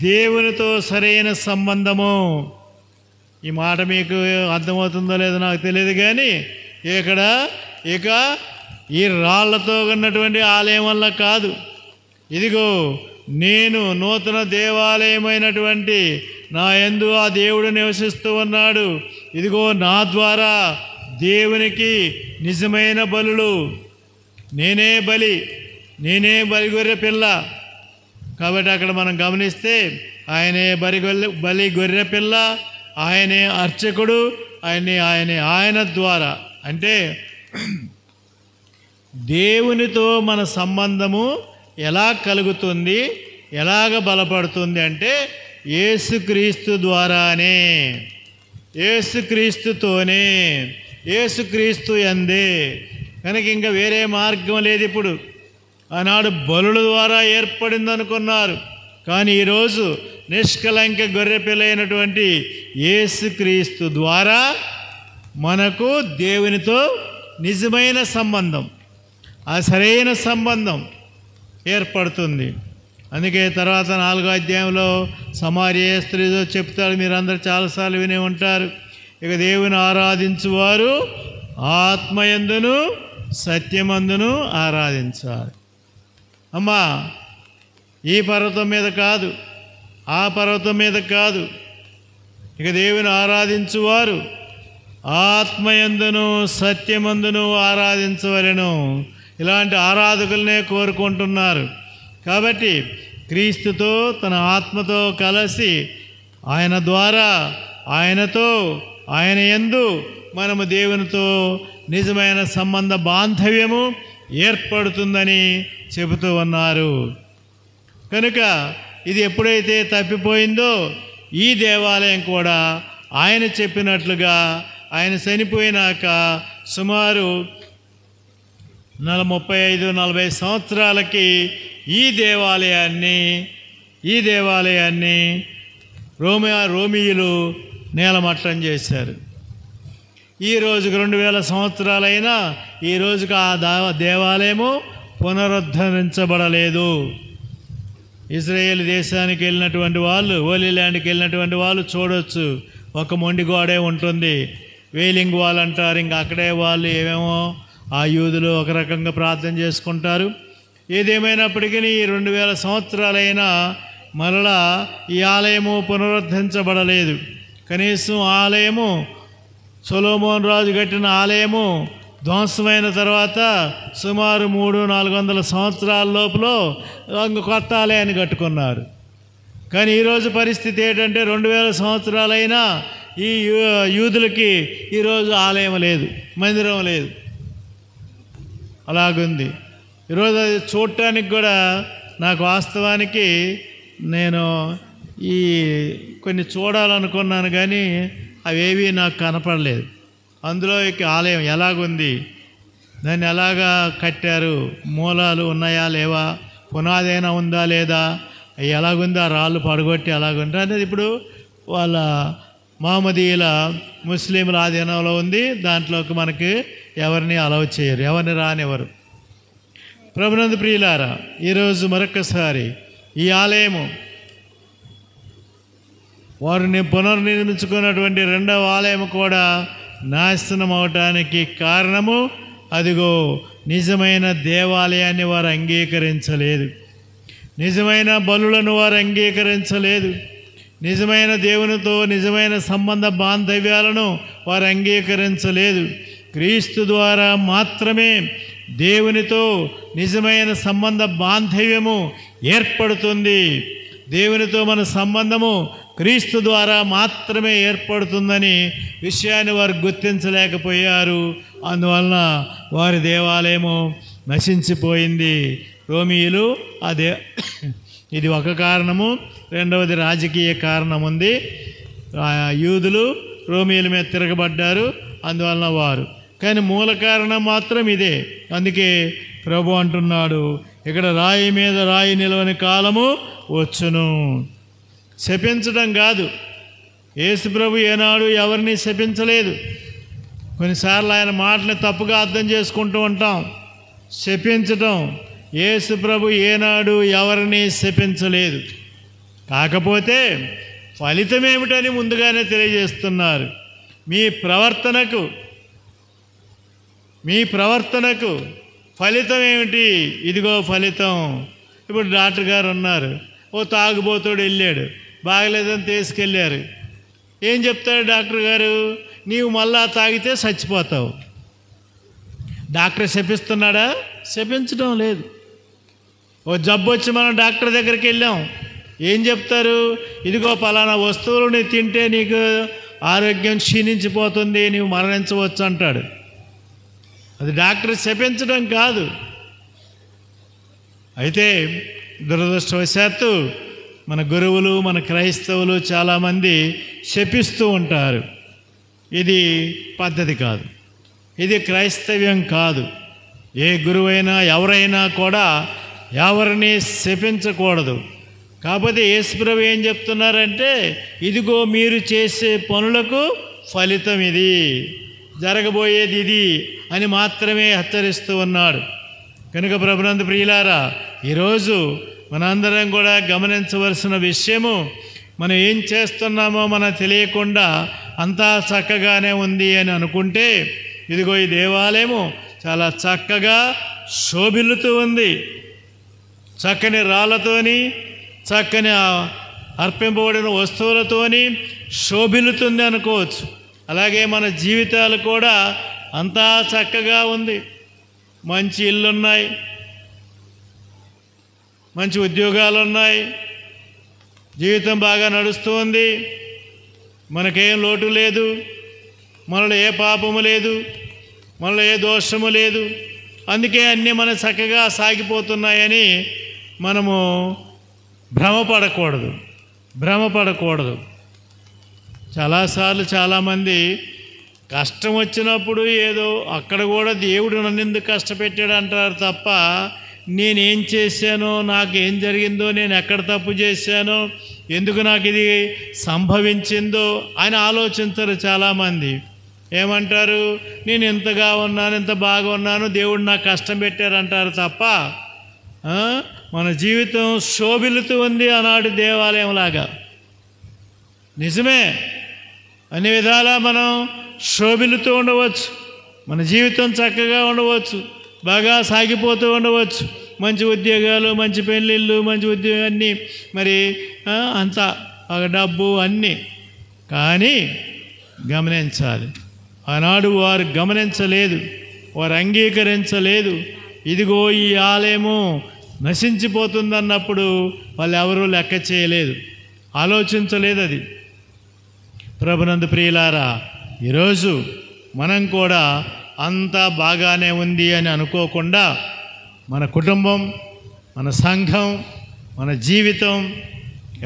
దేవునితో సరైన సంబంధము. ఈ మాట మీకు అర్థమవుతుందో లేదో నాకు తెలియదు, కానీ ఇక్కడ ఇక ఈ రాళ్లతో ఉన్నటువంటి ఆలయం వల్ల కాదు. ఇదిగో నేను నూతన దేవాలయమైనటువంటి నా యందు ఆ దేవుడు నివసిస్తూ ఉన్నాడు. ఇదిగో నా ద్వారా దేవునికి నిజమైన బలులు, నేనే బలి గొర్రె పిల్ల. కాబట్టి అక్కడ మనం గమనిస్తే ఆయనే బలి గొర్రె పిల్ల, ఆయనే అర్చకుడు, ఆయన ద్వారా అంటే దేవునితో మన సంబంధము ఎలా కలుగుతుంది, ఎలాగ బలపడుతుంది అంటే యేసుక్రీస్తు ద్వారానే, యేసుక్రీస్తుతోనే, యేసుక్రీస్తు యందే. కనుక ఇంకా వేరే మార్గం లేదు. ఇప్పుడు ఆనాడు బలుల ద్వారా ఏర్పడింది అనుకున్నారు, కానీ ఈరోజు నిష్కలంక గొర్రెపిల్ల అయినటువంటి యేసుక్రీస్తు ద్వారా మనకు దేవునితో నిజమైన సంబంధం, ఆ సరైన సంబంధం ఏర్పడుతుంది. అందుకే తర్వాత 4వ అధ్యాయంలో సమార్య స్త్రీతో చెప్తాడు, మీరందరూ చాలాసార్లు విని ఉంటారు. ఇక దేవుని ఆరాధించువారు ఆత్మయందును సత్యమందును ఆరాధించాలి. అమ్మా, ఈ పర్వతం మీద కాదు, ఆ పర్వతం మీద కాదు. ఇక దేవుని ఆరాధించువారు ఆత్మయందును సత్యమందును ఆరాధించవలెను. ఇలాంటి ఆరాధకులనే కోరుకుంటున్నారు. కాబట్టి క్రీస్తుతో తన ఆత్మతో కలిసి ఆయన ద్వారా, ఆయనతో, ఆయన యందు మనము దేవునితో నిజమైన సంబంధ బాంధవ్యము ఏర్పడుతుందని చెబుతూ ఉన్నారు. కనుక ఇది ఎప్పుడైతే తప్పిపోయిందో ఈ దేవాలయం కూడా ఆయన చెప్పినట్లుగా ఆయన చనిపోయినాక సుమారు 35-40 సంవత్సరాలకి ఈ దేవాలయాన్ని రోమియులు నేలమట్టం చేశారు. ఈ రోజుకు 2000 సంవత్సరాలైనా ఈ రోజుకు ఆ దేవాలయము పునరుద్ధరించబడలేదు. ఇజ్రాయేల్ దేశానికి వెళ్ళినటువంటి వాళ్ళు, హోలీ ల్యాండ్కి వెళ్ళినటువంటి వాళ్ళు చూడొచ్చు, ఒక మొండి గోడే ఉంటుంది, వేలింగ్ వాల్ అంటారు. ఇంకా అక్కడే వాళ్ళు ఏమేమో ఆ యూదులు ఒక రకంగా ప్రార్థన చేసుకుంటారు. ఏదేమైనప్పటికీ ఈ 2000 సంవత్సరాలైనా మరలా ఈ ఆలయము పునరుద్ధరించబడలేదు. కనీసం ఆలయము సొలొమోన్ రాజు కట్టిన ఆలయము ధ్వంసమైన తర్వాత సుమారు 300-400 సంవత్సరాల లోపల కొత్త ఆలయాన్ని కట్టుకున్నారు. కానీ ఈరోజు పరిస్థితి ఏంటంటే 2000 సంవత్సరాలైనా ఈ యూదులకి ఈరోజు ఆలయం లేదు, మందిరం లేదు, అలాగుంది. ఈరోజు అది చూడటానికి కూడా నాకు వాస్తవానికి నేను ఈ కొన్ని చూడాలనుకున్నాను కానీ అవేవి నాకు కనపడలేదు. అందులో ఆలయం ఎలాగుంది, దాన్ని ఎలాగా కట్టారు, మూలాలు ఉన్నాయా లేవా, పునాదైనా ఉందా లేదా, అవి ఎలాగుంది, ఆ రాళ్ళు పడగొట్టి ఎలాగుంటారు అనేది ఇప్పుడు వాళ్ళ మహమ్మదీయుల ముస్లింల ఆధీనంలో ఉంది. దాంట్లోకి మనకి ఎవరిని అలౌ చేయరు, ఎవరిని రానివ్వరు. ప్రభునందు ప్రియులారా, ఈరోజు మరొకసారి ఈ ఆలయము వారిని పునర్నిర్మించుకున్నటువంటి రెండవ ఆలయం కూడా నాశనం అవటానికి కారణము అదిగో నిజమైన దేవాలయాన్ని వారు అంగీకరించలేదు, నిజమైన బలులను వారు అంగీకరించలేదు, నిజమైన దేవునితో నిజమైన సంబంధ బాంధవ్యాలను వారు అంగీకరించలేదు. క్రీస్తు ద్వారా మాత్రమే దేవునితో నిజమైన సంబంధ బాంధవ్యము ఏర్పడుతుంది. దేవునితో మన సంబంధము క్రీస్తు ద్వారా మాత్రమే ఏర్పడుతుందని విషయాన్ని వారు గుర్తించలేకపోయారు. అందువలన వారి దేవాలయము నశించిపోయింది. రోమియులు ఇది ఒక కారణము, రెండవది రాజకీయ కారణం ఉంది. యూదులు రోమియుల మీద తిరగబడ్డారు, అందువలన వారు. కానీ మూల కారణం మాత్రం ఇదే. అందుకే ప్రభు అంటున్నాడు, ఇక్కడ రాయి మీద రాయి నిలవని కాలము వచ్చును. శపించడం కాదు, యేసు ప్రభు ఏనాడు ఎవరిని శపించలేదు. కొన్నిసార్లు ఆయన మాటని తప్పుగా అర్థం చేసుకుంటూ ఉంటాం. శపించటం, యేసు ప్రభు ఏనాడు ఎవరిని శపించలేదు. కాకపోతే ఫలితం ఏమిటని ముందుగానే తెలియజేస్తున్నారు. మీ ప్రవర్తనకు ఫలితం ఏమిటి? ఇదిగో ఫలితం. ఇప్పుడు డాక్టర్ గారు ఉన్నారు, ఓ తాగుబోతుడు వెళ్ళాడు, బాగలేదని తీసుకెళ్ళారు. ఏం చెప్తాడు డాక్టర్ గారు? నీవు మళ్ళా తాగితే చచ్చిపోతావు. డాక్టర్ శపిస్తున్నాడా? శపించడం లేదు. ఓ జబ్బు వచ్చి మనం డాక్టర్ దగ్గరికి వెళ్ళాం, ఏం చెప్తారు? ఇదిగో పలానా వస్తువులు నీవు తింటే నీకు ఆరోగ్యం క్షీణించిపోతుంది, నీవు మరణించవచ్చు అంటాడు. అది డాక్టర్ శపించడం కాదు. అయితే దురదృష్టవశాత్తు మన గురువులు, మన క్రైస్తవులు చాలామంది శపిస్తూ ఉంటారు. ఇది పద్ధతి కాదు, ఇది క్రైస్తవ్యం కాదు. ఏ గురువైనా ఎవరైనా కూడా ఎవరిని శపించకూడదు. కాకపోతే యేసుప్రభు ఏం చెప్తున్నారంటే, ఇదిగో మీరు చేసే పనులకు ఫలితం ఇది, జరగబోయేది ఇది అని మాత్రమే హెచ్చరిస్తూ ఉన్నాడు. కనుక ప్రభునందు ప్రియులారా, ఈరోజు మనందరం కూడా గమనించవలసిన విషయము, మనం ఏం చేస్తున్నామో మనకు తెలియకుండా అంతా చక్కగానే ఉంది అని అనుకుంటే, ఇదిగో ఈ దేవాలయము చాలా చక్కగా శోభిల్లుతూ ఉంది. చక్కని రాళ్ళతోని, చక్కని అర్పింపబడిన వస్తువులతోని శోభిల్లుతుంది అనుకోవచ్చు. అలాగే మన జీవితాలు కూడా అంతా చక్కగా ఉంది. మంచి ఇళ్ళున్నాయి, మంచి ఉద్యోగాలు ఉన్నాయి, జీవితం బాగా నడుస్తూ ఉంది, మనకేం లోటు లేదు, మనలో ఏ పాపము లేదు, మనలో ఏ దోషము లేదు. అందుకే అన్నీ మన చక్కగా సాగిపోతున్నాయని మనము భ్రమపడకూడదు. చాలాసార్లు చాలామంది కష్టం వచ్చినప్పుడు ఏదో అక్కడ కూడా దేవుడు నన్ను ఎందుకు కష్టపెట్టాడు అంటారు తప్ప నేనేం చేశానో, నాకేం జరిగిందో, నేను ఎక్కడ తప్పు చేశానో, ఎందుకు నాకు ఇది సంభవించిందో అని ఆలోచించరు చాలామంది. ఏమంటారు, నేను ఇంతగా ఉన్నాను, ఇంత బాగా ఉన్నాను, దేవుడు నాకు కష్టం పెట్టారంటారు తప్ప మన జీవితం శోభిల్లుతూ ఉంది ఆనాడు దేవాలయంలాగా. నిజమే, అన్ని విధాలా మనం శోభిల్లుతూ ఉండవచ్చు, మన జీవితం చక్కగా ఉండవచ్చు, బాగా సాగిపోతూ ఉండవచ్చు, మంచి ఉద్యోగాలు, మంచి పెళ్ళిళ్ళు, మంచి ఉద్యోగం అన్నీ, మరి అంతా డబ్బు అన్నీ. కానీ గమనించాలి, ఆనాడు వారు గమనించలేదు, వారు అంగీకరించలేదు. ఇదిగో ఈ ఆలయము నశించిపోతుందన్నప్పుడు వాళ్ళు ఎవరూ లెక్క చేయలేదు, ఆలోచించలేదు. అది ప్రభునందు ప్రియులారా, ఈరోజు మనం కూడా అంతా బాగానే ఉంది అని అనుకోకుండా మన కుటుంబం, మన సంఘం, మన జీవితం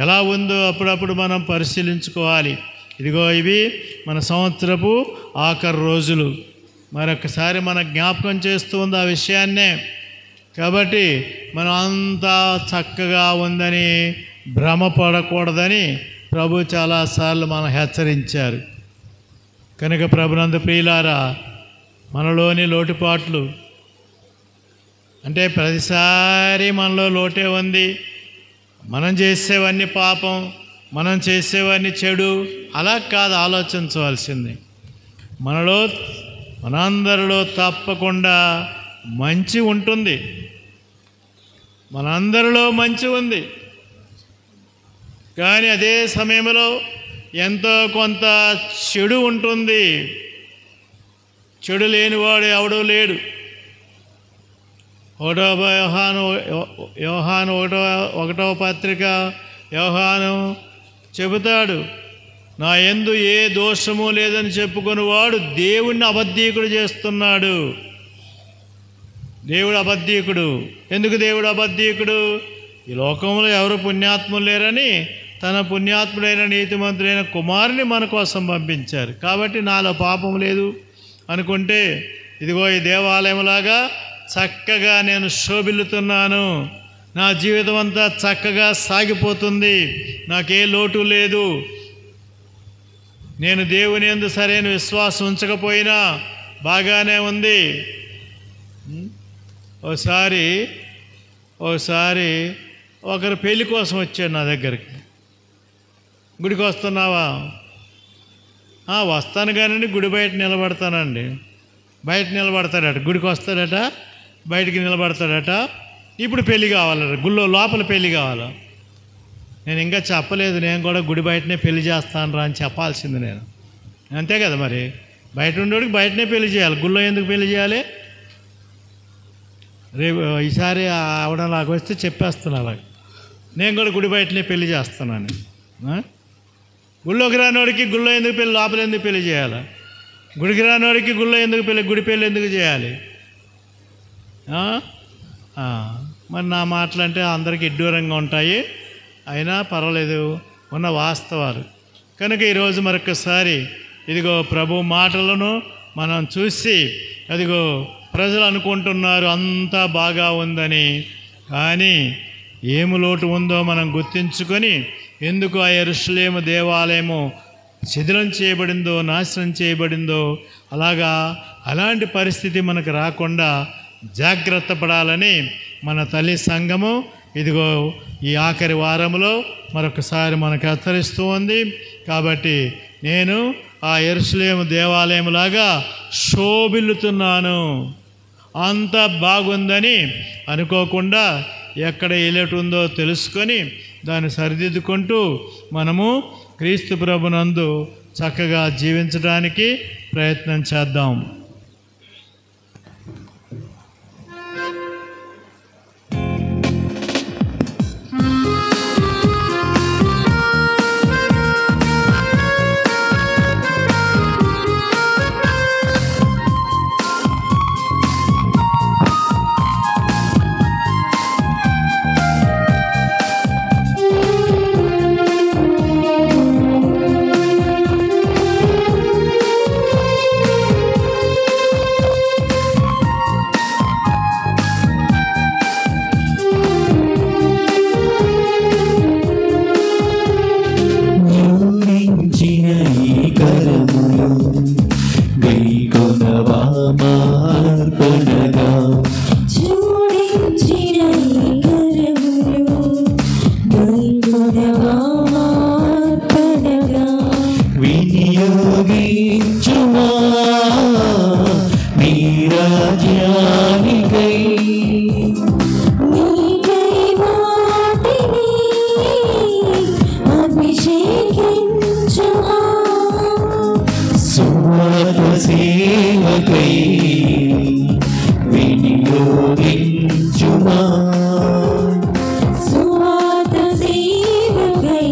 ఎలా ఉందో అప్పుడప్పుడు మనం పరిశీలించుకోవాలి. ఇదిగో ఇవి మన సంవత్సరపు ఆఖరు రోజులు. మరొకసారి మన జ్ఞాపకం చేస్తూ ఉంది ఆ విషయాన్నే. కాబట్టి మనం అంతా చక్కగా ఉందని భ్రమపడకూడదని ప్రభు చాలాసార్లు మనం హెచ్చరించారు. కనుక ప్రభునందు ప్రియులారా, మనలోని లోటుపాట్లు అంటే ప్రతిసారి మనలో లోటే ఉంది, మనం చేసేవన్నీ పాపం, మనం చేసేవన్నీ చెడు, అలా కాదు ఆలోచించవలసింది. మనందరిలో తప్పకుండా మంచి ఉంటుంది, మనందరిలో మంచి ఉంది. కానీ అదే సమయంలో ఎంతో కొంత చెడు ఉంటుంది. చెడు లేనివాడు ఎవడూ లేడు. యోహాను ఒకటవ పత్రిక యోహాను చెబుతాడు, నా యందు ఏ దోషము లేదని చెప్పుకొనివాడు దేవుణ్ణి అబద్ధీకుడు చేస్తున్నాడు. దేవుడు అబద్ధీకుడు. ఎందుకు దేవుడు అబద్ధీకుడు? ఈ లోకంలో ఎవరు పుణ్యాత్ములు లేరని తన పుణ్యాత్ముడైన నీతిమంతుడైన కుమారుని మన కోసం పంపించారు. కాబట్టి నాలో పాపం లేదు అనుకుంటే ఇదిగో ఈ దేవాలయంలాగా చక్కగా నేను శోభిల్లుతున్నాను, నా జీవితం అంతా చక్కగా సాగిపోతుంది, నాకే లోటు లేదు, నేను దేవుని యందు సరైన విశ్వాసం ఉంచకపోయినా బాగానే ఉంది. ఓసారి ఒకరు పెళ్లి కోసం వచ్చాడు నా దగ్గరికి. గుడికి వస్తున్నావా? వస్తాను కానీ గుడి బయట నిలబడతానండి. బయట నిలబడతాడట, గుడికి వస్తాడట, బయటికి నిలబడతాడట. ఇప్పుడు పెళ్ళి కావాలట, గుళ్ళో లోపల పెళ్ళి కావాలా? నేను ఇంకా చెప్పలేదు, నేను కూడా గుడి బయటనే పెళ్లి చేస్తాను రా అని చెప్పాల్సింది నేను. అంతే కదా మరి, బయట ఉండేవాడికి బయటనే పెళ్లి చేయాలి, గుళ్ళో ఎందుకు పెళ్లి చేయాలి? రేపు ఈసారి ఆవిడ నాకు వస్తే చెప్పేస్తున్నా, అలాగే నేను కూడా గుడి బయటనే పెళ్లి చేస్తున్నాను. గుళ్ళోకి రానివాడికి గుళ్ళో ఎందుకు పెళ్ళి, లోపల ఎందుకు పెళ్లి చేయాలి? గుడికి రానివాడికి గుళ్ళో ఎందుకు పెళ్ళి, గుడి పెళ్ళి ఎందుకు చేయాలి? మరి నా మాటలు అంటే అందరికీ ఇడ్డూరంగా ఉంటాయి, అయినా పర్వాలేదు, ఉన్న వాస్తవాలు. కనుక ఈరోజు మరొకసారి ఇదిగో ప్రభు మాటలను మనం చూసి, అదిగో ప్రజలు అనుకుంటున్నారు అంతా బాగా ఉందని, కానీ ఏమి లోటు ఉందో మనం గుర్తించుకొని ఎందుకు ఆ యెరూషలేము దేవాలయము శిథిలం చేయబడిందో, నాశనం చేయబడిందో, అలాంటి పరిస్థితి మనకు రాకుండా జాగ్రత్త పడాలని మన తల్లి సంఘము ఇదిగో ఈ ఆఖరి వారంలో మరొకసారి మనకు హెచ్చరిస్తూ ఉంది. కాబట్టి నేను ఆ యెరూషలేము దేవాలయంలాగా శోభిల్లుతున్నాను, అంతా బాగుందని అనుకోకుండా ఎక్కడ ఏలేటు ఉందో తెలుసుకొని దాన్ని సరిదిద్దుకుంటూ మనము క్రీస్తు ప్రభునందు చక్కగా జీవించడానికి ప్రయత్నం చేద్దాం. వినియోగించుమా నీ రాజ్యానికై నీకై వాటిని అభిషేకించుమా సువార్త సేవకై వినియోగించుమా సువార్త సేవకై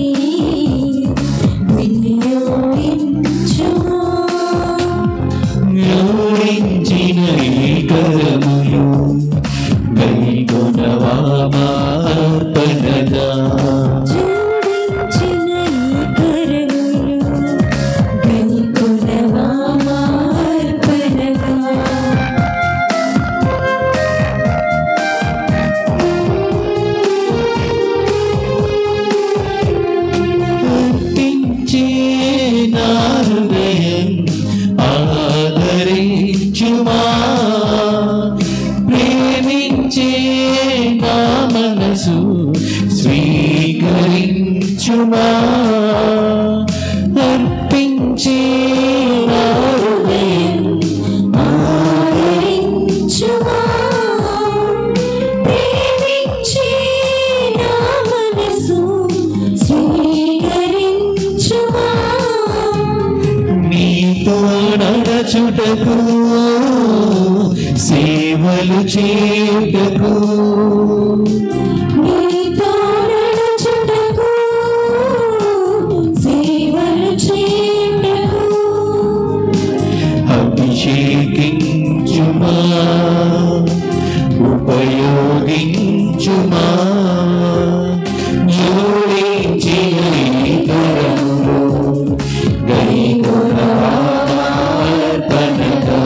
వినియోగించుమా జోడించిన ఈ కరములు గైకొనవా మార్పణగా జోడించిన ఈ కరములు గైకొనవా మార్పణగా అర్పించే నా హృదయం ఆదరించుమా ప్రేమించే నా మనసు స్వీకరించుమా అర్పించే నా హృదయం ఆదరించుమా ప్రేమించే నా మనసు స్వీకరించుమా నీతో నడచుటకు సేవలు చేయుటకు నీతో నడుచుటకు సేవలు చేయుటకు అభిషేకించుమా ఉపయోగించుమా జోడించిన ఈ కరములు గైకొనవా మార్పణగా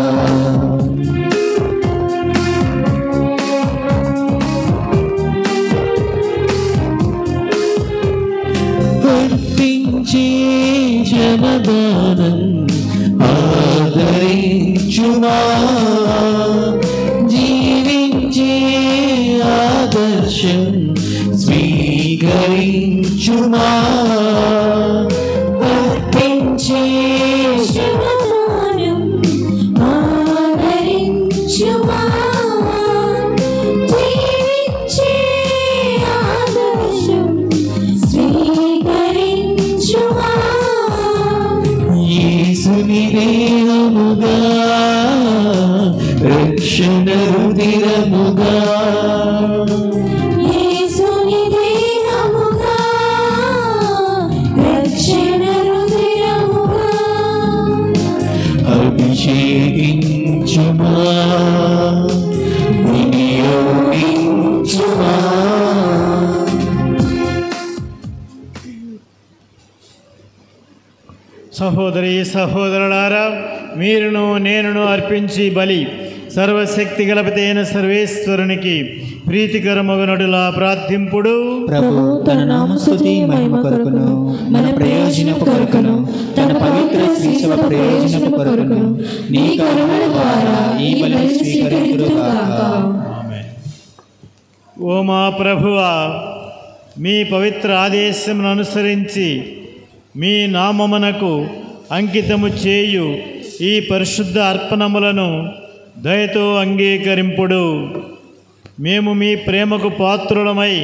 అర్పించే శ్రమదానం ఆదరించుమా జీవించే ఆదర్శం స్వీకరించుమా అర్పించే శ్రమదానం ఆదరించుమా జీవించే ఆదర్శం స్వీకరించుమా యేసుని దేహముగా రక్షణ రుధిరముగా యేసుని దేహముగా రక్షణ రుధిరముగా అభిషేకించుమా వినియోగించుమా సహోదరి సహోదరులారా, మీరును నేనును అర్పించి బలి సర్వశక్తి గలపతైన సర్వేశ్వరునికి ప్రీతికరమగునటులా ప్రార్థింపుడు. ప్రభు తన నామస్తుతి మహిమ కొరకును మన ప్రయోజనపు కొరకును తన పవిత్ర శ్రీసభ ప్రయోజనపు కొరకును నీ కరుణల ద్వారా ఈ బలిని స్వీకరించుగాక. ఓ మా ప్రభువా, మీ పవిత్ర ఆదేశమును అనుసరించి మీ నామమునకు అంకితము చేయు ఈ పరిశుద్ధ అర్పణములను దయతో అంగీకరింపుడు. మేము మీ ప్రేమకు పాత్రులమై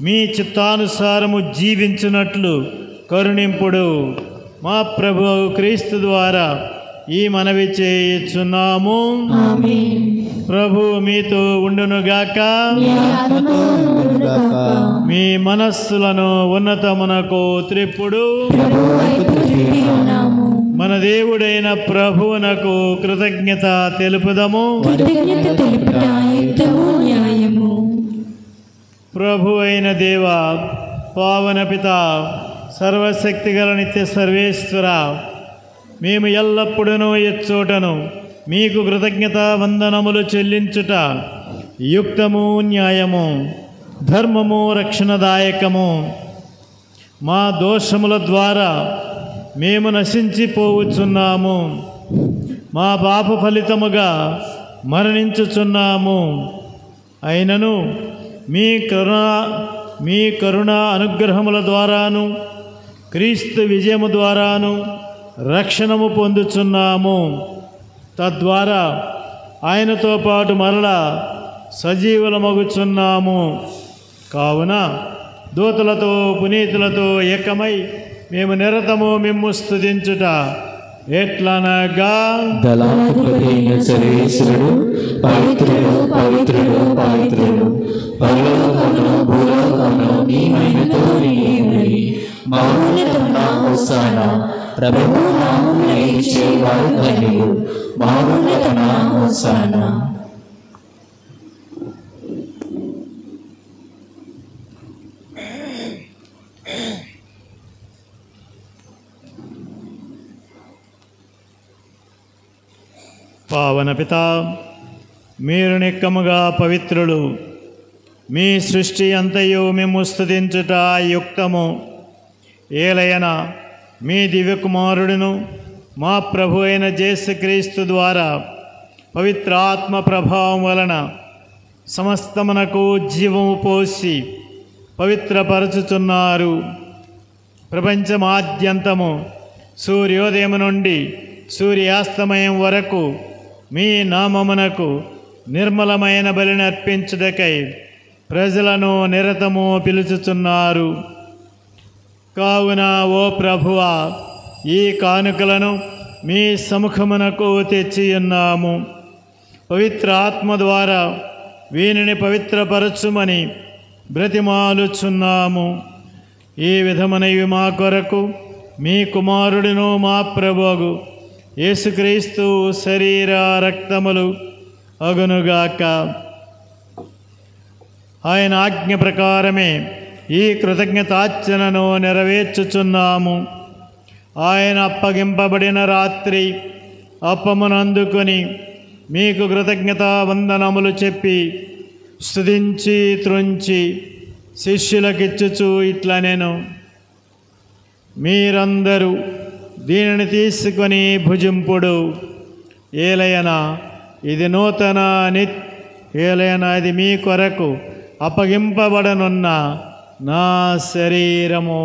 మీ చిత్తానుసారము జీవించున్నట్లు కరుణింపుడు. మా ప్రభువు క్రీస్తు ద్వారా ఈ మనవి చేయుచున్నాము. ఆమేన్. ప్రభు మీతో ఉండునుగాక. మీ ఆత్మతో ఉండునుగాక. మీ మనస్సులను ఉన్నతమునకు త్రిప్పుడు. ప్రభువు వైపు త్రిప్పి ఉన్నాము. మన దేవుడైన ప్రభువునకు కృతజ్ఞత తెలుపుదము. కృతజ్ఞత తెలుపుట యుక్తము న్యాయము. ప్రభు అయిన దేవ, పావన పిత, సర్వశక్తిగల నిత్య సర్వేశ్వర, మేము ఎల్లప్పుడూ ఎచ్చోటను మీకు కృతజ్ఞత వందనములు చెల్లించుట యుక్తము న్యాయము, ధర్మము రక్షణదాయకము. మా దోషముల ద్వారా మేము నశించిపోవచ్చున్నాము, మా పాప ఫలితముగా మరణించుచున్నాము. అయినను మీ కరుణ అనుగ్రహముల ద్వారాను క్రీస్తు విజయము ద్వారాను రక్షణము పొందుచున్నాము. తద్వారా ఆయనతో పాటు మరలా సజీవులమగుచున్నాము. కావున దూతలతో పునీతులతో ఏకమై మేము నిరతము మిమ్ము స్తుతించుట ఎట్లనగా, దళాధిపతి అయిన సర్వేశ్వరుడు పవిత్రుడు పవిత్రుడు పవిత్రుడు, పరలోకమును భూలోకమును నీ మహిమతో నిండి ఉన్నవి. మహోన్నతమున హోసానా, ప్రభువు నామమున వచ్చేవారు ధన్యులు. మహోన్నతమున హోసానా. పావన పిత, మీరు నిక్కముగా పవిత్రులు. మీ సృష్టి అంతయు మేము స్తుతించుట యుక్తము. ఏలయన మీ దివ్యకుమారుడును మా ప్రభు అయిన యేసుక్రీస్తు ద్వారా పవిత్ర ఆత్మ ప్రభావం వలన సమస్తమునకు జీవము పోసి పవిత్రపరచుచున్నారు. ప్రపంచమాద్యంతము సూర్యోదయం నుండి సూర్యాస్తమయం వరకు మీ నామమునకు నిర్మలమైన బలిని అర్పించుటకై ప్రజలను నిరతము పిలుచుచున్నారు. కావున ఓ ప్రభువా, ఈ కానుకలను మీ సముఖమునకు తెచ్చియున్నాము. పవిత్ర ఆత్మ ద్వారా వీనిని పవిత్రపరచుమని బ్రతిమాలుచున్నాము. ఈ విధమునవి మా కొరకు మీ కుమారుడును మా ప్రభువు యేసుక్రీస్తు శరీర రక్తములు అగునుగాక. ఆయన ఆజ్ఞ ప్రకారమే ఈ కృతజ్ఞతార్చనను నెరవేర్చుచున్నాము. ఆయన అప్పగింపబడిన రాత్రి అప్పమును అందుకొని మీకు కృతజ్ఞతా వందనములు చెప్పి స్తుతించి త్రుంచి శిష్యులకిచ్చుచు ఇట్లనెను, మీరందరూ దీనిని తీసుకొని భుజింపుడు. ఏలయన ఇది ఇది మీ కొరకు అప్పగింపబడనున్న నా శరీరము.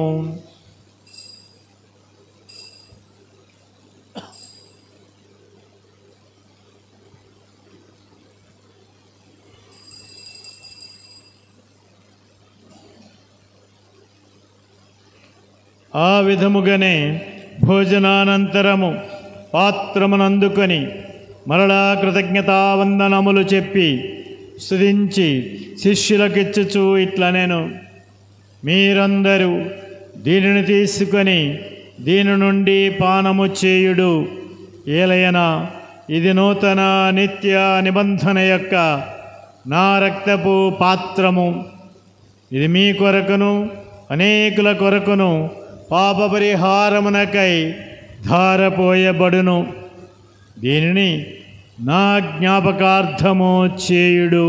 ఆ విధముగానే భోజనానంతరము పాత్రమునందుకొని మరలా కృతజ్ఞతావందనములు చెప్పి స్తుతించి శిష్యులకిచ్చుచు ఇట్లనెను, మీరందరూ దీనిని తీసుకొని దీని నుండి పానము చేయుడు. ఏలయన ఇది నూతన నిత్య నిబంధన యొక్క నా రక్తపు పాత్రము. ఇది మీ కొరకును అనేకుల కొరకును పాప పరిహారమునకై ధారపోయబడును. దీనిని నా జ్ఞాపకార్థము చేయుడు.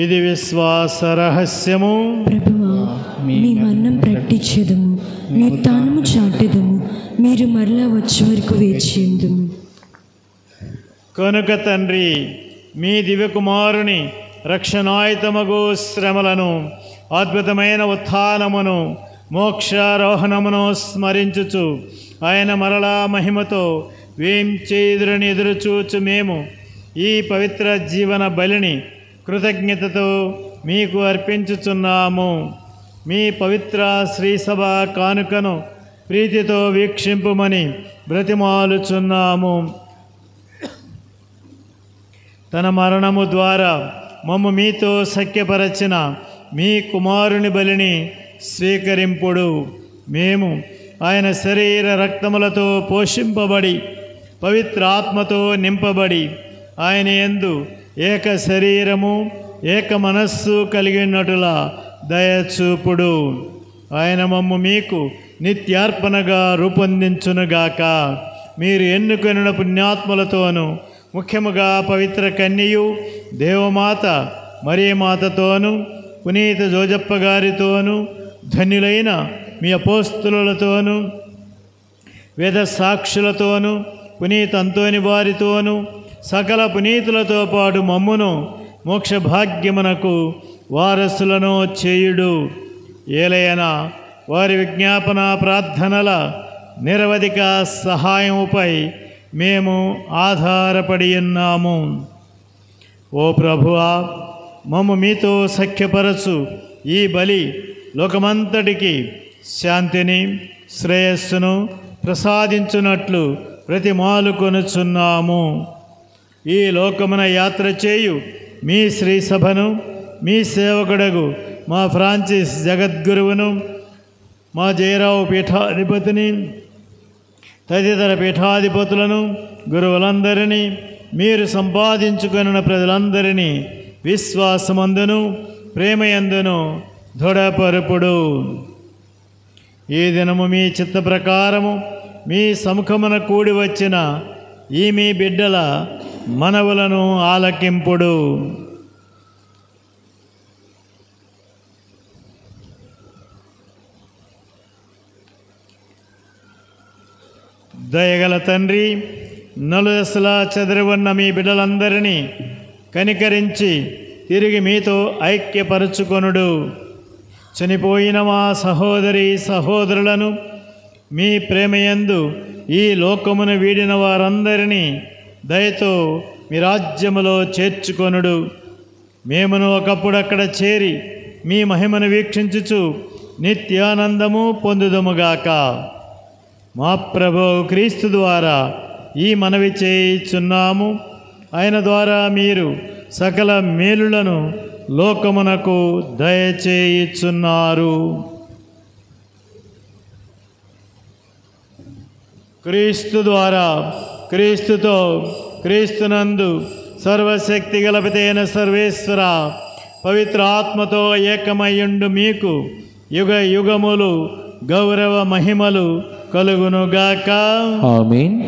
ఇది విశ్వాస రహస్యము. ప్రభువా, మీ మరణం ప్రకటించెదము, మీ ఉత్థానము చాటెదము, మీరు మరలా వచ్చే వరకు వేచియుందుము. కనుక తండ్రి, మీ దివ్యకుమారుని రక్షణాయుతమగు శ్రమలను, అద్భుతమైన ఉత్థానమును, మోక్షారోహణమును స్మరించుచు ఆయన మరలా మహిమతో వేం చేయుదురని ఎదురుచూచు మేము ఈ పవిత్ర జీవన బలిని కృతజ్ఞతతో మీకు అర్పించుచున్నాము. మీ పవిత్ర శ్రీసభ కానుకను ప్రీతితో వీక్షింపుమని బ్రతిమాలుచున్నాము. తన మరణము ద్వారా మమ్ము మీతో సఖ్యపరచిన మీ కుమారుని బలిని స్వీకరింపుడు. మేము ఆయన శరీర రక్తములతో పోషింపబడి పవిత్ర ఆత్మతో నింపబడి ఆయన యందు ఏక శరీరము ఏక మనస్సు కలిగినట్టులా దయచూపుడు. ఆయన మమ్ము మీకు నిత్యార్పణగా రూపొందించునుగాక. మీరు ఎన్నుకొనిన పుణ్యాత్మలతోనూ ముఖ్యముగా పవిత్ర కన్యయు దేవమాత మరియమాతతోనూ పునీత జోజప్ప గారితోనూ ధన్యులైన మీ అపోస్తులతోనూ వేద సాక్షులతోనూ పునీత అంతోని వారితోనూ సకల పునీతులతో పాటు మమ్మును మోక్ష భాగ్యమునకు వారసులను చేయుడు. ఏలైనా వారి విజ్ఞాపన ప్రార్థనల నిరవధిక సహాయముపై మేము ఆధారపడి ఉన్నాము. ఓ ప్రభువా, మమ్ము మీతో సఖ్యపరచు ఈ బలి లోకమంతటికి శాంతిని శ్రేయస్సును ప్రసాదించునట్లు ప్రతిమాలు కొనుచున్నాము. ఈ లోకమున యాత్ర చేయు మీ శ్రీ సభను, మీ సేవకుడగు మా ఫ్రాన్సిస్ జగద్గురువును, మా జయరావు పీఠాధిపతిని, తదితర పీఠాధిపతులను, గురువులందరినీ, మీరు సంపాదించుకొనిన ప్రజలందరినీ విశ్వాసమందును ప్రేమయందును దృఢపరుపుడు. ఈ దినము మీ చిత్త ప్రకారము మీ సముఖమున కూడి వచ్చిన ఈ మీ బిడ్డల మనవులను ఆలకింపుడు. దయగల తండ్రి, నలుదశలా చెదరి ఉన్న మీ బిడ్డలందరినీ కనికరించి తిరిగి మీతో ఐక్యపరచుకొనుడు. చనిపోయిన మా సహోదరి సహోదరులను మీ ప్రేమయందు ఈ లోకమును వీడిన వారందరినీ దయతో మీ రాజ్యములో చేర్చుకొనుడు. మేమును ఒకప్పుడు అక్కడ చేరి మీ మహిమను వీక్షించుచు నిత్యానందము పొందుదుముగాక. మా ప్రభువు క్రీస్తు ద్వారా ఈ మనవి చేయుచున్నాము. ఆయన ద్వారా మీరు సకల మేలులను లోకమునకు దయచేయుచున్నారు. క్రీస్తు ద్వారా, క్రీస్తుతో, క్రీస్తునందు సర్వశక్తి గల పితైన సర్వేశ్వర పవిత్ర ఆత్మతో ఏకమయ్యుండు మీకు యుగ యుగములు గౌరవ మహిమలు కలుగునుగాక. ఆమేన్.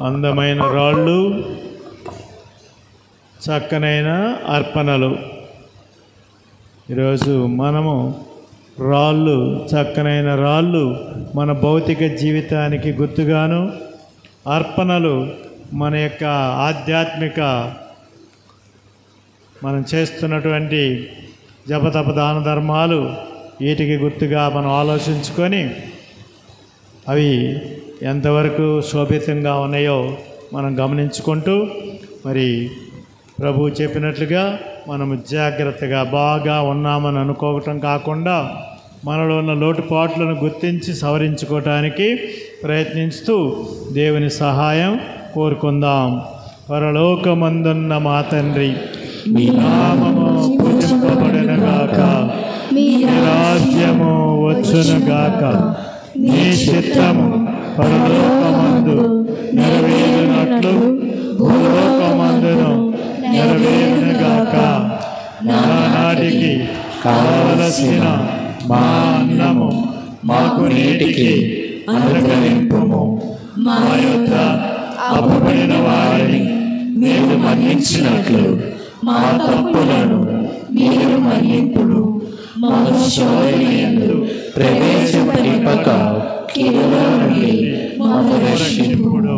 అందమైన రాళ్ళు, చక్కనైన అర్పణలు. ఈరోజు మనము రాళ్ళు, చక్కనైన రాళ్ళు మన భౌతిక జీవితానికి గుర్తుగాను, అర్పణలు మన యొక్క ఆధ్యాత్మిక మనం చేస్తున్నటువంటి జపతప దాన ధర్మాలు వీటికి గుర్తుగా మనం ఆలోచించుకొని అవి ఎంతవరకు శోభితంగా ఉన్నాయో మనం గమనించుకుంటూ, మరి ప్రభు చెప్పినట్లుగా మనము జాగ్రత్తగా బాగా ఉన్నామని అనుకోవటం కాకుండా మనలో ఉన్న లోటుపాట్లను గుర్తించి సవరించుకోవటానికి ప్రయత్నిస్తూ దేవుని సహాయం కోరుకుందాం. పరలోకమందున్న మా తండ్రి, మీ నామము పూజింపబడునుగాక, మీ రాజ్యము వచ్చునుగాక, మీ చిత్తము పరలోకమందు నెరవేరునట్లు భూలోకమందును నెరవేరునుగాక. నానాటికి కావలసిన మా అన్నము మాకు నేటికి అనుగ్రహింపుము. మా యొద్ద అప్పుబడిన వారిని మేము మన్నించినట్లు మా తప్పులను మీరు మన్నింపుడు. మా శోధనయందు ప్రవేశింపక కీడుల నుండి మమ్ము రక్షింపుడు.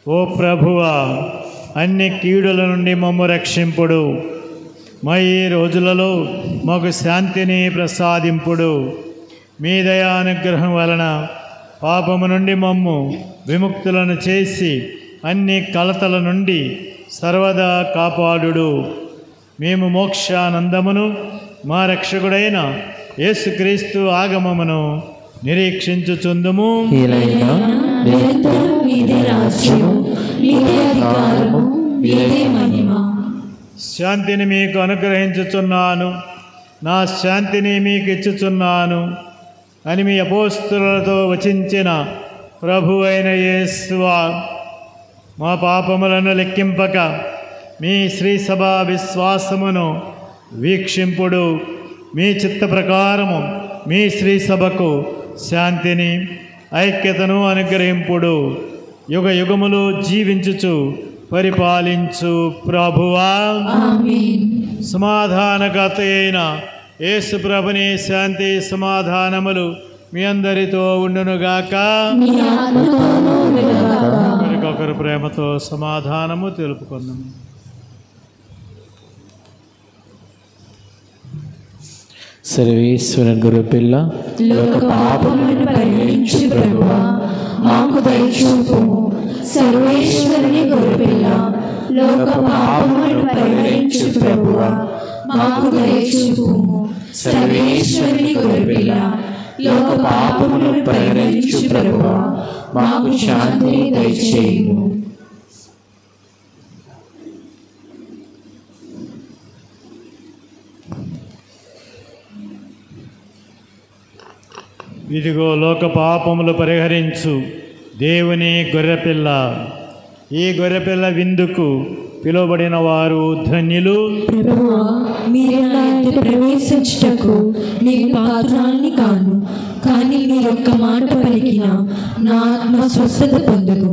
ఓ ప్రభువా, అన్ని కీడుల నుండి మమ్ము రక్షింపుడు. మా ఈ రోజులలో మాకు శాంతిని ప్రసాదింపుడు. మీ దయానుగ్రహం వలన పాపము నుండి మమ్ము విముక్తులను చేసి అన్ని కలతల నుండి సర్వదా కాపాడుడు. మేము మోక్షానందమును మా రక్షకుడైన యేసుక్రీస్తు ఆగమమును నిరీక్షించుచుందుము. శాంతిని మీకు అనుగ్రహించుచున్నాను, నా శాంతిని మీకు ఇచ్చుచున్నాను అని మీ అపోస్తలులతో వచించిన ప్రభు అయిన యేసువా, మా పాపములను లెక్కింపక మీ శ్రీ సభా విశ్వాసమును వీక్షింపుడు. మీ చిత్త ప్రకారము మీ శ్రీ సభకు శాంతిని ఐక్యతను అనుగ్రహింపుడు. యుగ యుగములు జీవించుచు పరిపాలించు ప్రభువా. సమాధానకర్త అయిన యేసు ప్రభుని శాంతి సమాధానములు మీ అందరితో ఉండునుగాక. ఒకరికొకరు ప్రేమతో సమాధానము తెలుపుకుందాము. సర్వేశ్వర గురుపిల్ల లోక పాపములను పరిహరించు ప్రభువా మాకు దయచూపుము. సర్వేశ్వరుని గొర్రెపిల్ల లోక పాపములను పరిహరించు ప్రభువా మాకు దయచూపుము. సర్వేశ్వరుని గొర్రెపిల్ల లోక పాపములను పరిహరించు ప్రభువా మాకు శాంతిని దయచేయుము. ఇదిగో లోక పాపములు పరిహరించు దేవుని గొర్రెపిల్ల. ఈ గొర్రెపిల్ల విందుకు పిలువబడిన వారు ధన్యులు. ప్రభువా మీరు నా ఇంట ప్రవేశించుటకు నేను పాత్రాన్ని కాను, కానీ మీరు ఒక్క మాట పలికిన నా ఆత్మ స్వస్థత పొందును.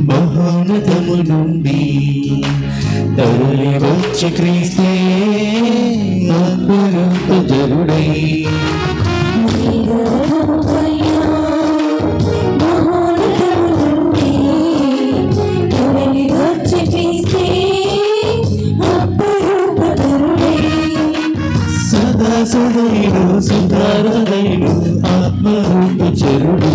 మహోన్నతము నుండి తరలి వచ్చి క్రీస్తే అద్భుతరుడై సదా సదైను సుధారదైను ఆత్మరూపచరుడు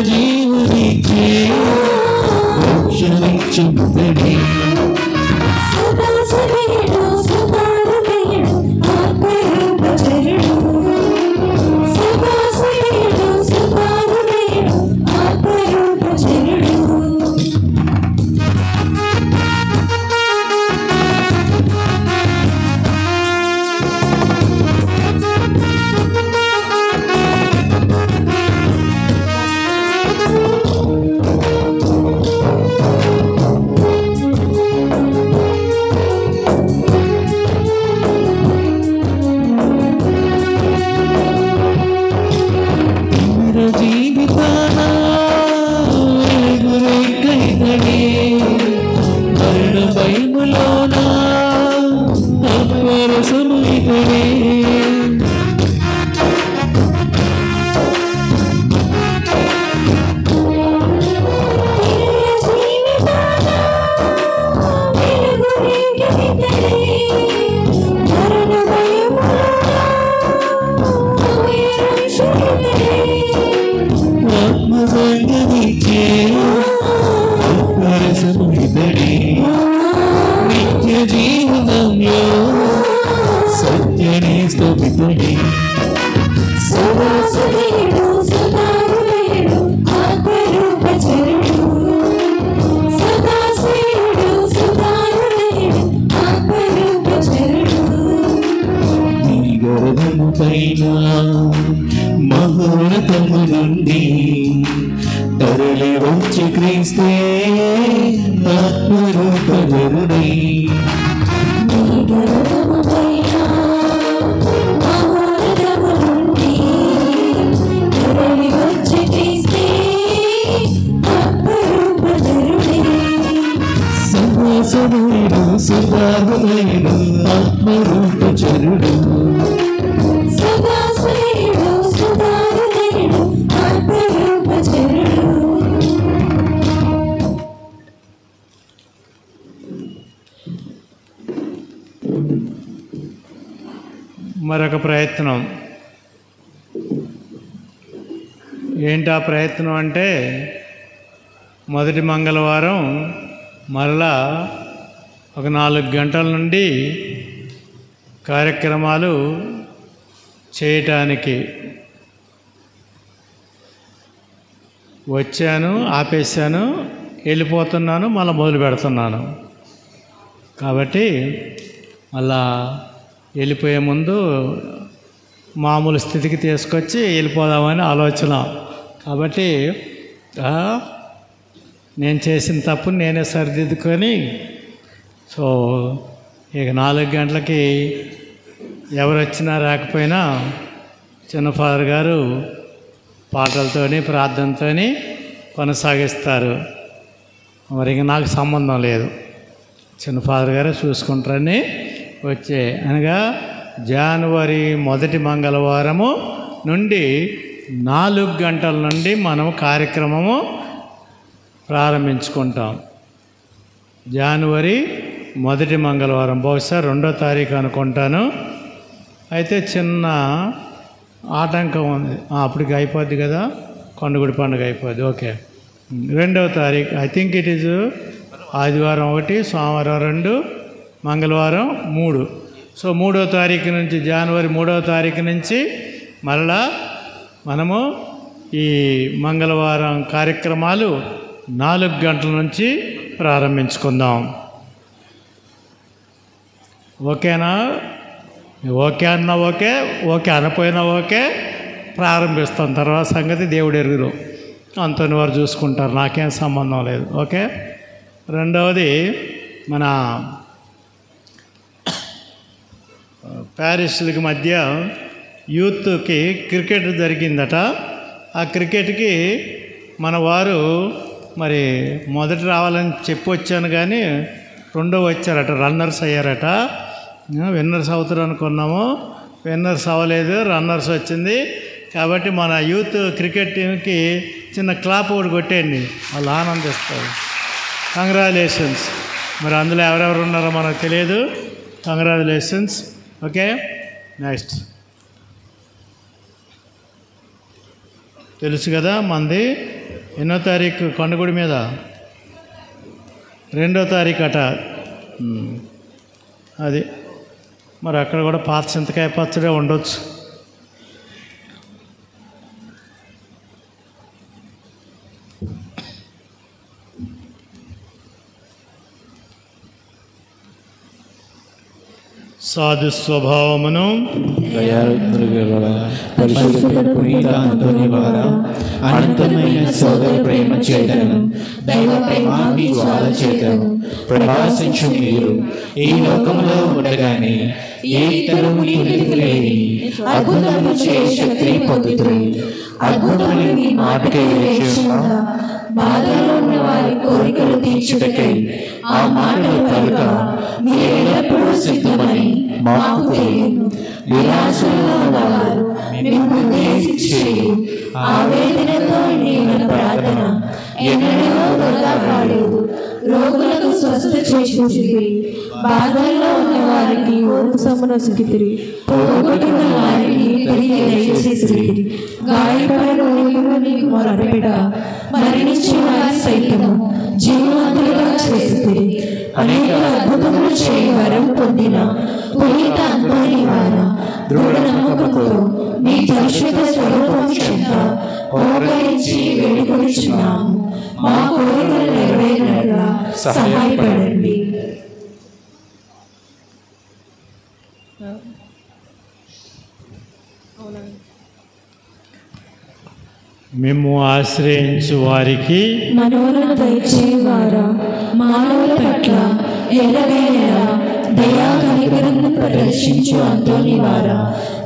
జీవని మోక్షమిచ్చుమితడే నిత్య జీవనంలో సత్యనే స్థాపితుడే నీ గర్భము పైన మహోన్నతము నుండి తరలి వచ్చి క్రీస్తే ఆత్మరూపధరుడై సదాశివుడు సుధాహృదయుడు ఆత్మరూపచరుడు మరొక ప్రయత్నం. ఏంటా ప్రయత్నం అంటే, మొదటి మంగళవారం మరలా ఒక 4 గంటల నుండి కార్యక్రమాలు చేయటానికి వచ్చాను, ఆపేశాను, వెళ్ళిపోతున్నాను, మళ్ళీ మొదలు పెడుతున్నాను. కాబట్టి మళ్ళా వెళ్ళిపోయే ముందు మామూలు స్థితికి తీసుకొచ్చి వెళ్ళిపోదామని ఆలోచన. కాబట్టి నేను చేసిన తప్పు నేనే సరిదిద్దుకొని, సో ఇక 4 గంటలకి ఎవరు వచ్చినా రాకపోయినా చిన్న ఫాదర్ గారు పాటలతోని ప్రార్థనతోని కొనసాగిస్తారు. మరి ఇక నాకు సంబంధం లేదు, చిన్న ఫాదర్ గారే చూసుకుంటారని వచ్చే. అనగా జనవరి మొదటి మంగళవారము నుండి 4 గంటల నుండి మనం కార్యక్రమము ప్రారంభించుకుంటాం. జనవరి మొదటి మంగళవారం, బహుశా 2వ తారీఖు అనుకుంటాను. అయితే చిన్న ఆటంకం ఉంది, అప్పటికి అయిపోద్ది కదా, కొండగుడి పండుగ అయిపోద్ది. ఓకే, 2వ తారీఖు, ఐ థింక్ ఇట్ ఈజ్ ఆదివారం 1, సోమవారం 2, మంగళవారం 3. సో 3వ తారీఖు నుంచి, జనవరి 3వ తారీఖు నుంచి మరలా మనము ఈ మంగళవారం కార్యక్రమాలు 4 గంటల నుంచి ప్రారంభించుకుందాం. ఓకేనా? ఓకే అన్నా ఓకే, ఓకే అనపోయినా ఓకే, ప్రారంభిస్తాం. తర్వాత సంగతి దేవుడు ఎరుగురు, అంతని వారు చూసుకుంటారు, నాకేం సంబంధం లేదు. ఓకే. రెండవది, మన ప్యారిస్లకి మధ్య యూత్కి క్రికెట్ జరిగిందట. ఆ క్రికెట్కి మన వారు మరి మొదట రావాలని చెప్పి వచ్చాను, కానీ 2వ వచ్చారట, రన్నర్స్ అయ్యారట. విన్నర్స్ అవుతారు అనుకున్నాము, విన్నర్స్ అవ్వలేదు, రన్నర్స్ వచ్చింది. కాబట్టి మన యూత్ క్రికెట్ టీంకి చిన్న క్లాప్ ఒకటి కొట్టేయండి, వాళ్ళు ఆనందిస్తారు. కంగ్రాచులేషన్స్. మరి అందులో ఎవరెవరు ఉన్నారో మనకు తెలియదు. కంగ్రాచులేషన్స్. Okay, next. తెలుసు కదా, మంది ఎన్నో తారీఖు కొండగుడి మీద 2వ తారీఖు అట. అది మరి అక్కడ కూడా పాత చింతకాయ పచ్చడే ఉండొచ్చు. సాధు స్వభావమును పునీత అంతోని వారా అనంతమైన సోదర ప్రేమ చేతను దైవ ప్రేమాగ్ని జ్వాల చేతను ప్రకాశించు మీరు ఈ లోకంలో ఉండగానే ఏ ఇతరుని లేని అద్భుతము చే శక్తి పొందుతుంది. అద్భుతమైన మీ మాటకే విషయంగా బాధలో ఉన్న వారి కోరికలు తీర్చుటకై ఆ మాటలు కనుక మీరు ఎల్లప్పుడూ సిద్ధమని మాకు తెలియదు. నిరాశలో ఉన్నవారు మేము ఉద్దేశించి ఆవేదనతో నిండిన ప్రార్థన ఎన్నడూ వృధా కాలేదు. రోగులకు స్వస్థత చేకూర్చితిరి, బాధల్లో ఉన్న వారికి ఓర్సమును సిగితిరి, పోగొట్టుకున్న వారికి తిరిగి దయచేసితిరి, గాయపడిన రోగులను నీకు మొరపెట్ట మరణించిన వారి సైతము జీవవంతులుగా చేసితిరి. అనేక అద్భుతములు చేయ వరం పొందిన పునీత అంతోని వారా దృఢ నమ్మకంతో మీ పరిశుద్ధ స్వరూపం చెంత మోకరించి వేడుకొనుచున్నాము. మా కోరికలు నెరవేరినట్లా సహాయపడండి. మేము ఆశ్రయించు వారికి మనోరణ దయచేవారా మానవుల పట్ల ఎల్లవేళలా దయా కనికరమును ప్రదర్శించు అంతోని వారా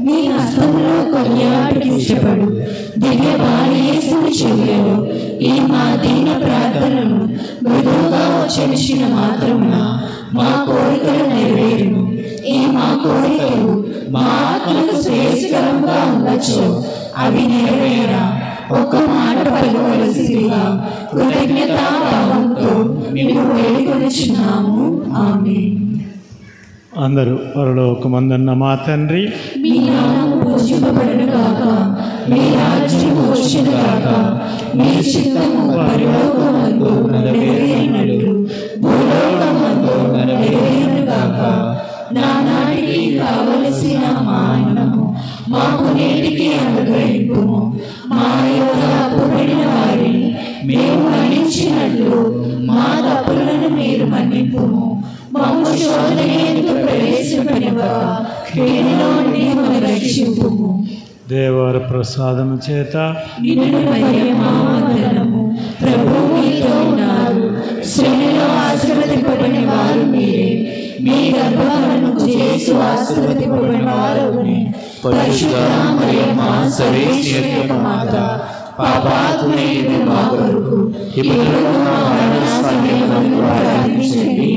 మీ హస్తంలో కొనియాటకి ఇష్టపడు దివ్య బాలయేసుని చెయ్యలు ఈ మా దీన ప్రార్థనను మృదువుగా ఉచ్చరించిన మాత్రమున మా కోరికలు నెరవేరును. ఈ మా కోరికలు మా ఆత్మకు శ్రేయస్కరంగా ఉండొచ్చు. అవి నెరవేరా ఒక్క మాట పలుకవలసిగా కృతజ్ఞతాభావంతో మేము వేడుకొనుచున్నాము. ఆమేన్. అందరూ పరలోకమందున్న మా తండ్రి, మీ నామము పూజింపబడును గాక, మీ రాజ్యము వచ్చును గాక, మీ చిత్తము పరలోకమందు నెరవేరినట్లు భూలోకమందు నెరవేరును గాక. నానాటికి కావలసిన మా అన్నము మాకు నేటికి అనుగ్రహింపుము. మా యొక్క అప్పుబడిన వారిని మేము మన్నించినట్లు మా తప్పులను మీరు మన్నింపుము. మమ్ము శోధనయందు ప్రవేశపెట్టగా కీడులో నుండి మమ్ము రక్షింపుము. దేవర ప్రసాదము చేత నిన్ను మరియమ్మా వందనము. ప్రభువు మీతో ఉన్నారు, స్త్రీలలో ఆశీర్వదింపబడిన వారు మీరే. మీ గర్భఫలము యేసు ఆశీర్వదింపబడిన వారగునే. పరిశుద్ధ మరియమ్మా సర్వేశ్వరి యొక్క మాత, పాపాత్ములైన మా కొరకు ఇప్పుడు మా మరణ సమయమందు ప్రార్థించండి.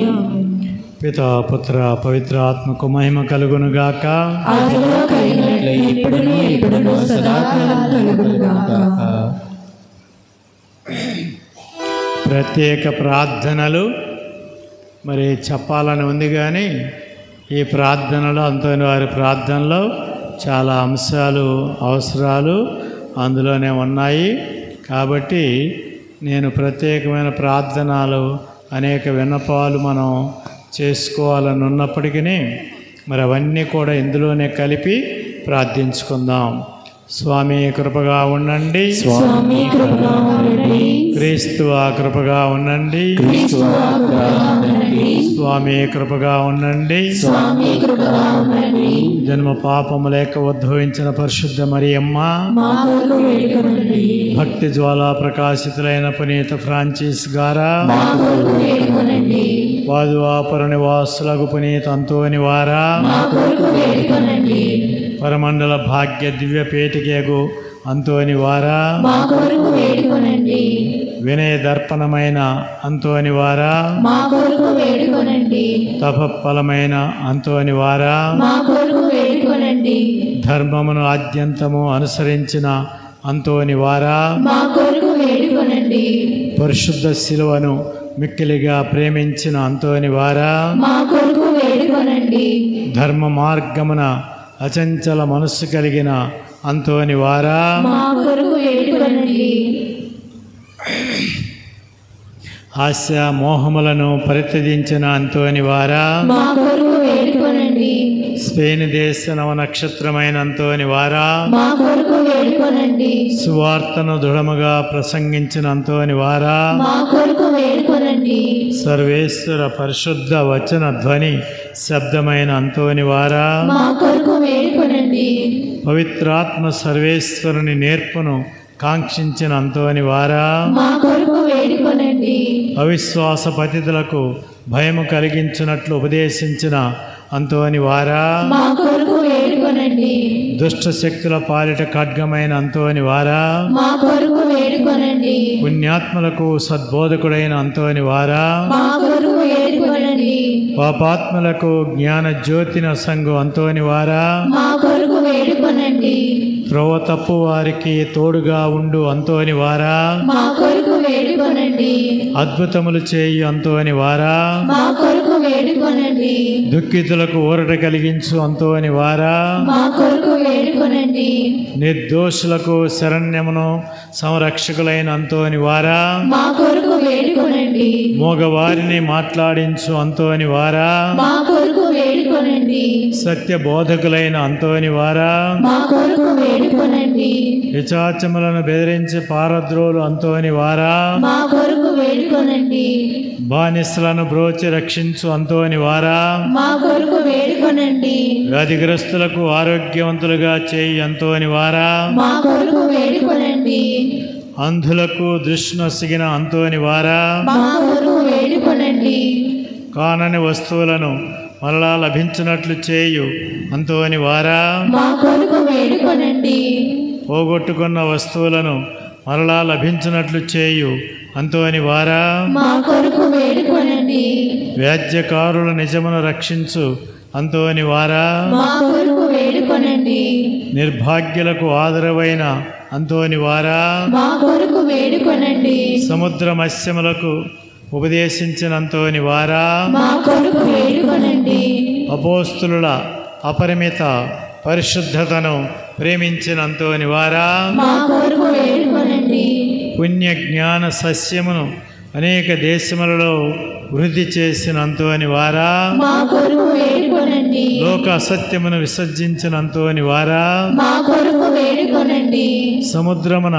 పితా పుత్ర పవిత్ర ఆత్మకు మహిమ కలుగును గాక. ఆదిలో కలిగినట్లు ఇప్పుడును ఎప్పుడును సదాకాలం కలుగును గాక. ప్రత్యేక ప్రార్థనలు మరి చెప్పాలని ఉంది, కానీ ఈ ప్రార్థనలో అంతోని వారి ప్రార్థనలో చాలా అంశాలు అవసరాలు అందులోనే ఉన్నాయి. కాబట్టి నేను ప్రత్యేకమైన ప్రార్థనలు అనేక విన్నపాలు మనం చేసుకోవాలని ఉన్నప్పటికీ మరి అవన్నీ కూడా ఇందులోనే కలిపి ప్రార్థించుకుందాం. స్వామి కృపగా ఉండండి, స్వామి కృపగా ఉండండి, క్రీస్తువా కృపగా ఉండండి, స్వామి కృపగా ఉండండి, స్వామి కృపగా ఉండండి. జన్మ పాపము లేక ఉద్భవించిన పరిశుద్ధ మరియమ్మ, మా కొరకు వేడుకొనండి. భక్తి జ్వాలా ప్రకాశితులైన పునీత ఫ్రాన్సిస్ గారా, మా కొరకు వేడుకొనండి. పాదువాపుర నివాసులకు పునీత అంతోని వారా, మా కొరకు వేడుకొనండి. పరమండల భాగ్య దివ్య పేటికేగు అంతోని వారా, మా కొరకు వేడుకొనండి. వినయ దర్పణమైన అంతోని వారా, మా కొరకు వేడుకొనండి. తపఫలమైన అంతోని వారా, మా కొరకు వేడుకొనండి. ధర్మమును ఆద్యంతము అనుసరించిన అంతోని వారా, మా కొరకు వేడుకొనండి. పరిశుద్ధ శిలువను మిక్కిలిగా ప్రేమించిన అంతోని వారా, మా కొరకు వేడుకొనండి. ధర్మ మార్గమున అచంచల మనస్సు కలిగిన అంతోని వారా, మా కొరకు వేడుకొనండి. ఆశ మోహములను పరిత్యజించిన అంతోని వారా, మా కొరకు వేడుకొనండి. స్పెయిన్ దేశ నవ నక్షత్రమైన అంతోని వారా, మా కొరకు వేడుకొనండి. సువార్తను దృఢముగా ప్రసంగించిన అంతోని వారా, మా కొరకు వేడుకొనండి. సర్వేశ్వర పరిశుద్ధ వచన ధ్వని శబ్దమైన అంతోని వారా, మా కొరకు వేడుకొనండి. పవిత్రాత్మ సర్వేశ్వరుని నేర్పును కాంక్షించిన అంతోని వారా, మా కొరకు వేడుకొనండి. అవిశ్వాస పతితులకు భయము కలిగించినట్లు ఉపదేశించిన అంతోని వారా, మా కొరకు వేడుకొనండి. దుష్ట శక్తుల పాలిట ఖడ్గమైన అంతోని వారా, మా కొరకు వేడుకొనండి. పుణ్యాత్మలకు సద్బోధకుడైన అంతోని వారా, మా కొరకు వేడుకొనండి. పాపాత్మలకు జ్ఞాన జ్యోతిన సంగు అంతోని వారా, మా కొరకు వేడుకొనండి. త్రోవ తప్పు వారికి తోడుగా ఉండు అంతోని వారా, మా కొరకు వేడుకొనండి. అద్భుతములు చేయి అంతోని వారా, మా కొరకు వేడుకొనండి. దుఃఖితులకు ఊరట కలిగించు అంతోని వారా, మా కొరకు వేడుకొనండి. నిర్దోషులకు శరణ్యమును సంరక్షకులైన అంతోని వారా, మా కొరకు వేడుకొనండి. మోగవారిని మాట్లాడించు అంతోని వారా, మా కొరకు వేడుకొనండి. సత్య బోధకులైన అంతోని వారా, మా కొరకు వేడుకొనండి. పిశాచములను బెదిరించి పారద్రోలు అంతోని వారా, మా కొరకు వేడుకొనండి. బానిసలను బ్రోచి రక్షించు అంతోని వారా, మా కొరకు వేడుకొనండి. వ్యాధిగ్రస్తులకు ఆరోగ్యవంతులుగా చేయి అంతోని వారా, మా కొరకు వేడుకొనండి. అంధులకు దృష్టి నొసిగిన అంతోని వారా, మా కొరకు వేడుకొనండి. కానని వస్తువులను మరలా లభించినట్లు చేయు అంతోని వారా, మా కొరకు వేడుకొనండి. పోగొట్టుకున్న వస్తువులను మరలా లభించినట్లు చేయు అంతోని వారా, మా కొరకు వేడుకొనండి. వ్యాజ్యకారుల నిజమును రక్షించు అంతోని వారా, మా కొరకు వేడుకొనండి. నిర్భాగ్యులకు ఆదరవైన అంతోని వారా, మా కొరకు వేడుకొనండి. సముద్ర మత్స్యములకు ఉపదేశించిన అంతోని వారా, మా కొరకు వేడుకొనండి. అపోస్తులుల అపరిమిత పరిశుద్ధతను ప్రేమించిన అంతోని వారా, మా కొరకు వేడుకొనండి. పుణ్య జ్ఞాన సస్యమును అనేక దేశములలో వృద్ధి చేసిన అంతోని వారా, మా కొరకు వేడుకొనండి. లోక అసత్యమును విసర్జించిన అంతోని వారా, మా కొరకు వేడుకొనండి. సముద్రమున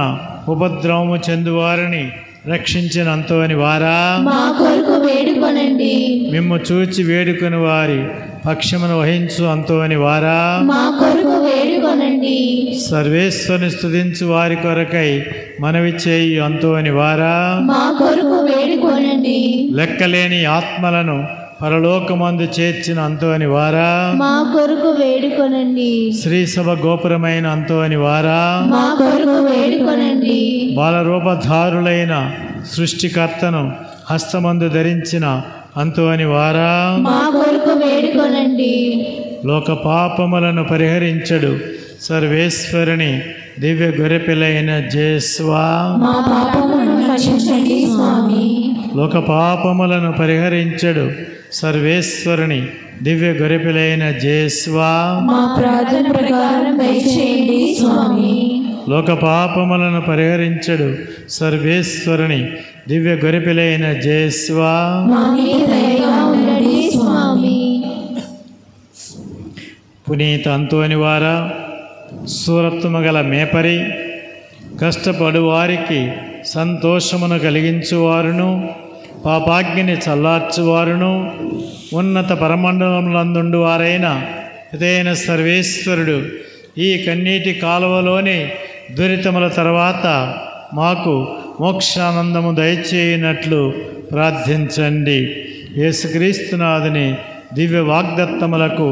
ఉపద్రవము చెందువారిని రక్షించిన అంతోని వారా, మా కొరకు వేడుకొనండి. మిమ్ము చూచి వేడుకొని వారి పక్షమును వహించు అంతోని వారా, మా కొరకు వేడుకొనండి. సర్వేశ్వరుని స్తుతించు వారి కొరకై మనవి చేయి అంతోని వారా, మా కొరకు వేడుకొనండి. లెక్కలేని ఆత్మలను పరలోకమందు చేర్చిన అంతోని వారా, మా కొరకు వేడుకొనండి. శ్రీసభ గోపురమైన అంతోని వారా, మా కొరకు వేడుకొనండి. బాలరూపధారులైన సృష్టికర్తను హస్తమందు ధరించిన అంతోని వారా, మా కొరకు వేడుకొనండి. లోక పాపములను పరిహరించడు సర్వేశ్వరుని దివ్య గొర్రెపిల్లైన జేస్వా, మా పాపములను రక్షించండి స్వామి. లోక పాపములను పరిహరించడు సర్వేశ్వరుని దివ్య గొర్రెపిల్లైన జేస్వా, మా ప్రార్థన ప్రకారం దయచేయండి స్వామి. లోక పాపములను పరిహరించడు సర్వేశ్వరుని దివ్య గొర్రెపిల్లైన జేస్వా, మా మీద దయగా ఉండండి స్వామి. పునీత అంతోని వారా, సూరత్వము గల మేపరి, కష్టపడు వారికి సంతోషమును కలిగించువారును పాపాగ్ని చల్లార్చువారును ఉన్నత పరమండలములందుండు వారైన ఇదైన సర్వేశ్వరుడు ఈ కన్నీటి కాలువలోని దురితముల తర్వాత మాకు మోక్షానందము దయచేయనట్లు ప్రార్థించండి. యేసుక్రీస్తునాథుని దివ్య వాగ్దత్తములకు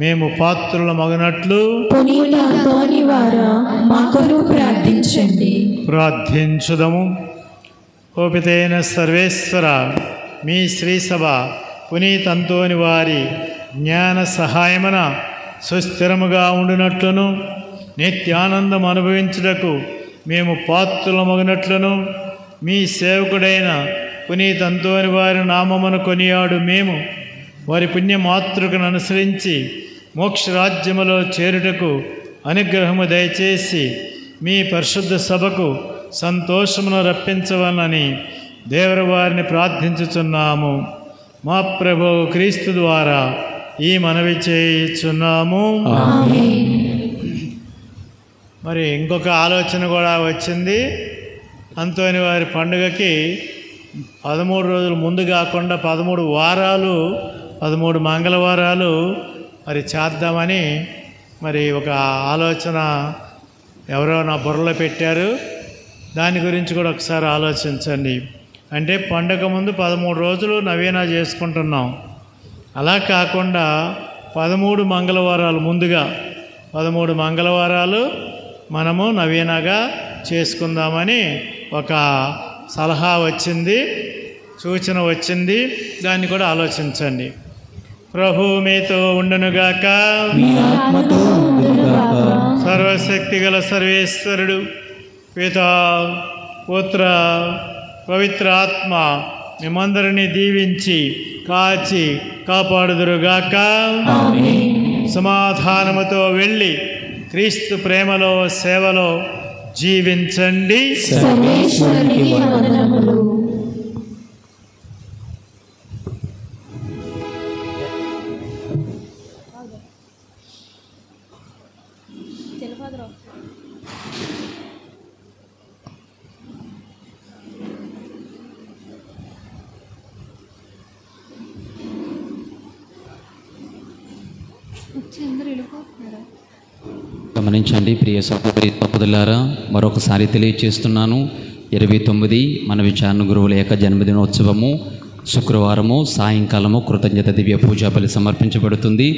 మేము పాత్రులమగునట్లు పునీత అంతోని వారా, మా కొరకు ప్రార్థించండి. ప్రార్థించుదము. ఓ పితైన సర్వేశ్వర, మీ శ్రీసభ పునీత అంతోని వారి జ్ఞాన సహాయమున సుస్థిరముగా ఉండునట్లును నిత్యానందం అనుభవించుటకు మేము పాత్రులమగినట్లును మీ సేవకుడైన పునీత అంతోని వారి నామమును కొనియాడు మేము వారి పుణ్యమాతృకను అనుసరించి మోక్షరాజ్యములో చేరుటకు అనుగ్రహము దయచేసి మీ పరిశుద్ధ సభకు సంతోషమును రప్పించవలనని దేవుని వారిని ప్రార్థించుచున్నాము. మా ప్రభువు క్రీస్తు ద్వారా ఈ మనవి చేయుచున్నాము. మరి ఇంకొక ఆలోచన కూడా వచ్చింది. అంతోని వారి పండుగకి 13 రోజులు ముందు కాకుండా 13 వారాలు 13 మంగళవారాలు మరి చేద్దామని మరి ఒక ఆలోచన ఎవరో నా బుర్రలో పెట్టారు. దాని గురించి కూడా ఒకసారి ఆలోచించండి. అంటే పండగ ముందు 13 రోజులు నవీన చేసుకుంటున్నాం. అలా కాకుండా 13 మంగళవారాలు ముందుగా 13 మంగళవారాలు మనము నవీనగా చేసుకుందామని ఒక సలహా వచ్చింది, సూచన వచ్చింది. దాన్ని కూడా ఆలోచించండి. ప్రభు మీతో ఉండునుగాక. సర్వశక్తి గల సర్వేశ్వరుడు పితా పుత్ర పవిత్ర ఆత్మ మిమ్మందరినీ దీవించి కాచి కాపాడుదురుగాక. సమాధానముతో వెళ్ళి క్రీస్తు ప్రేమలో సేవలో జీవించండి. గమనించండి ప్రియ సహోదరులారా, మరొకసారి తెలియచేస్తున్నాను. 29 మన విచారణ గురువుల యొక్క జన్మదినోత్సవము శుక్రవారము సాయంకాలము కృతజ్ఞత దివ్య పూజా బలి సమర్పించబడుతుంది.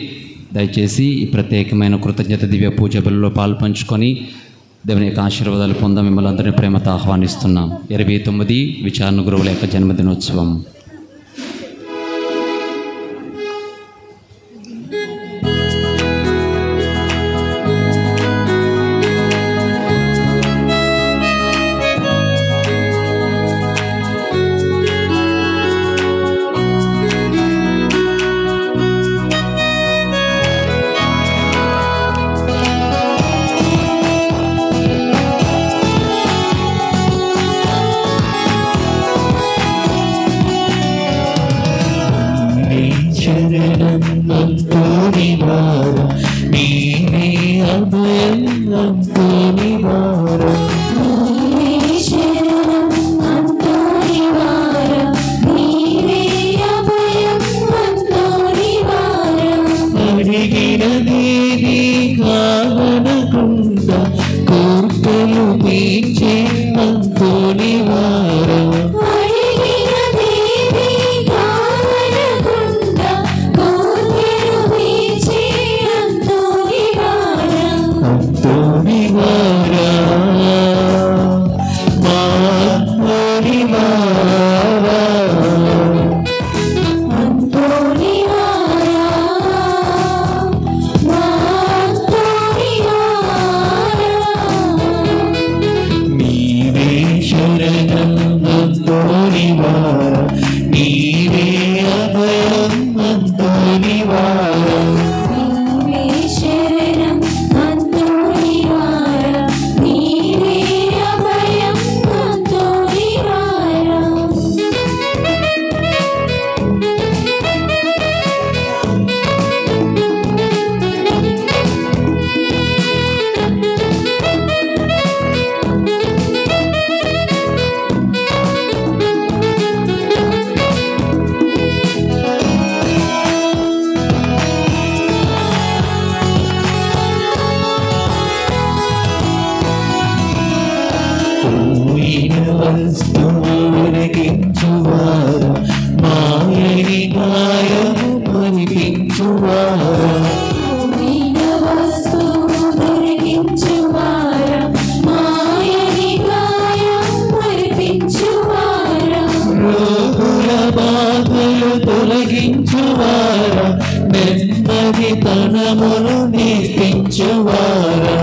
దయచేసి ఈ ప్రత్యేకమైన కృతజ్ఞత దివ్య పూజా బలిలో పాల్పంచుకొని దేవుని యొక్క ఆశీర్వాదాలు పొంద మిమ్మల్ని అందరినీ ప్రేమతో ఆహ్వానిస్తున్నాం. 29 విచారణ గురువుల యొక్క జన్మదినోత్సవం. తొలగించువారా నెమ్మది తనమును నేర్పించువారా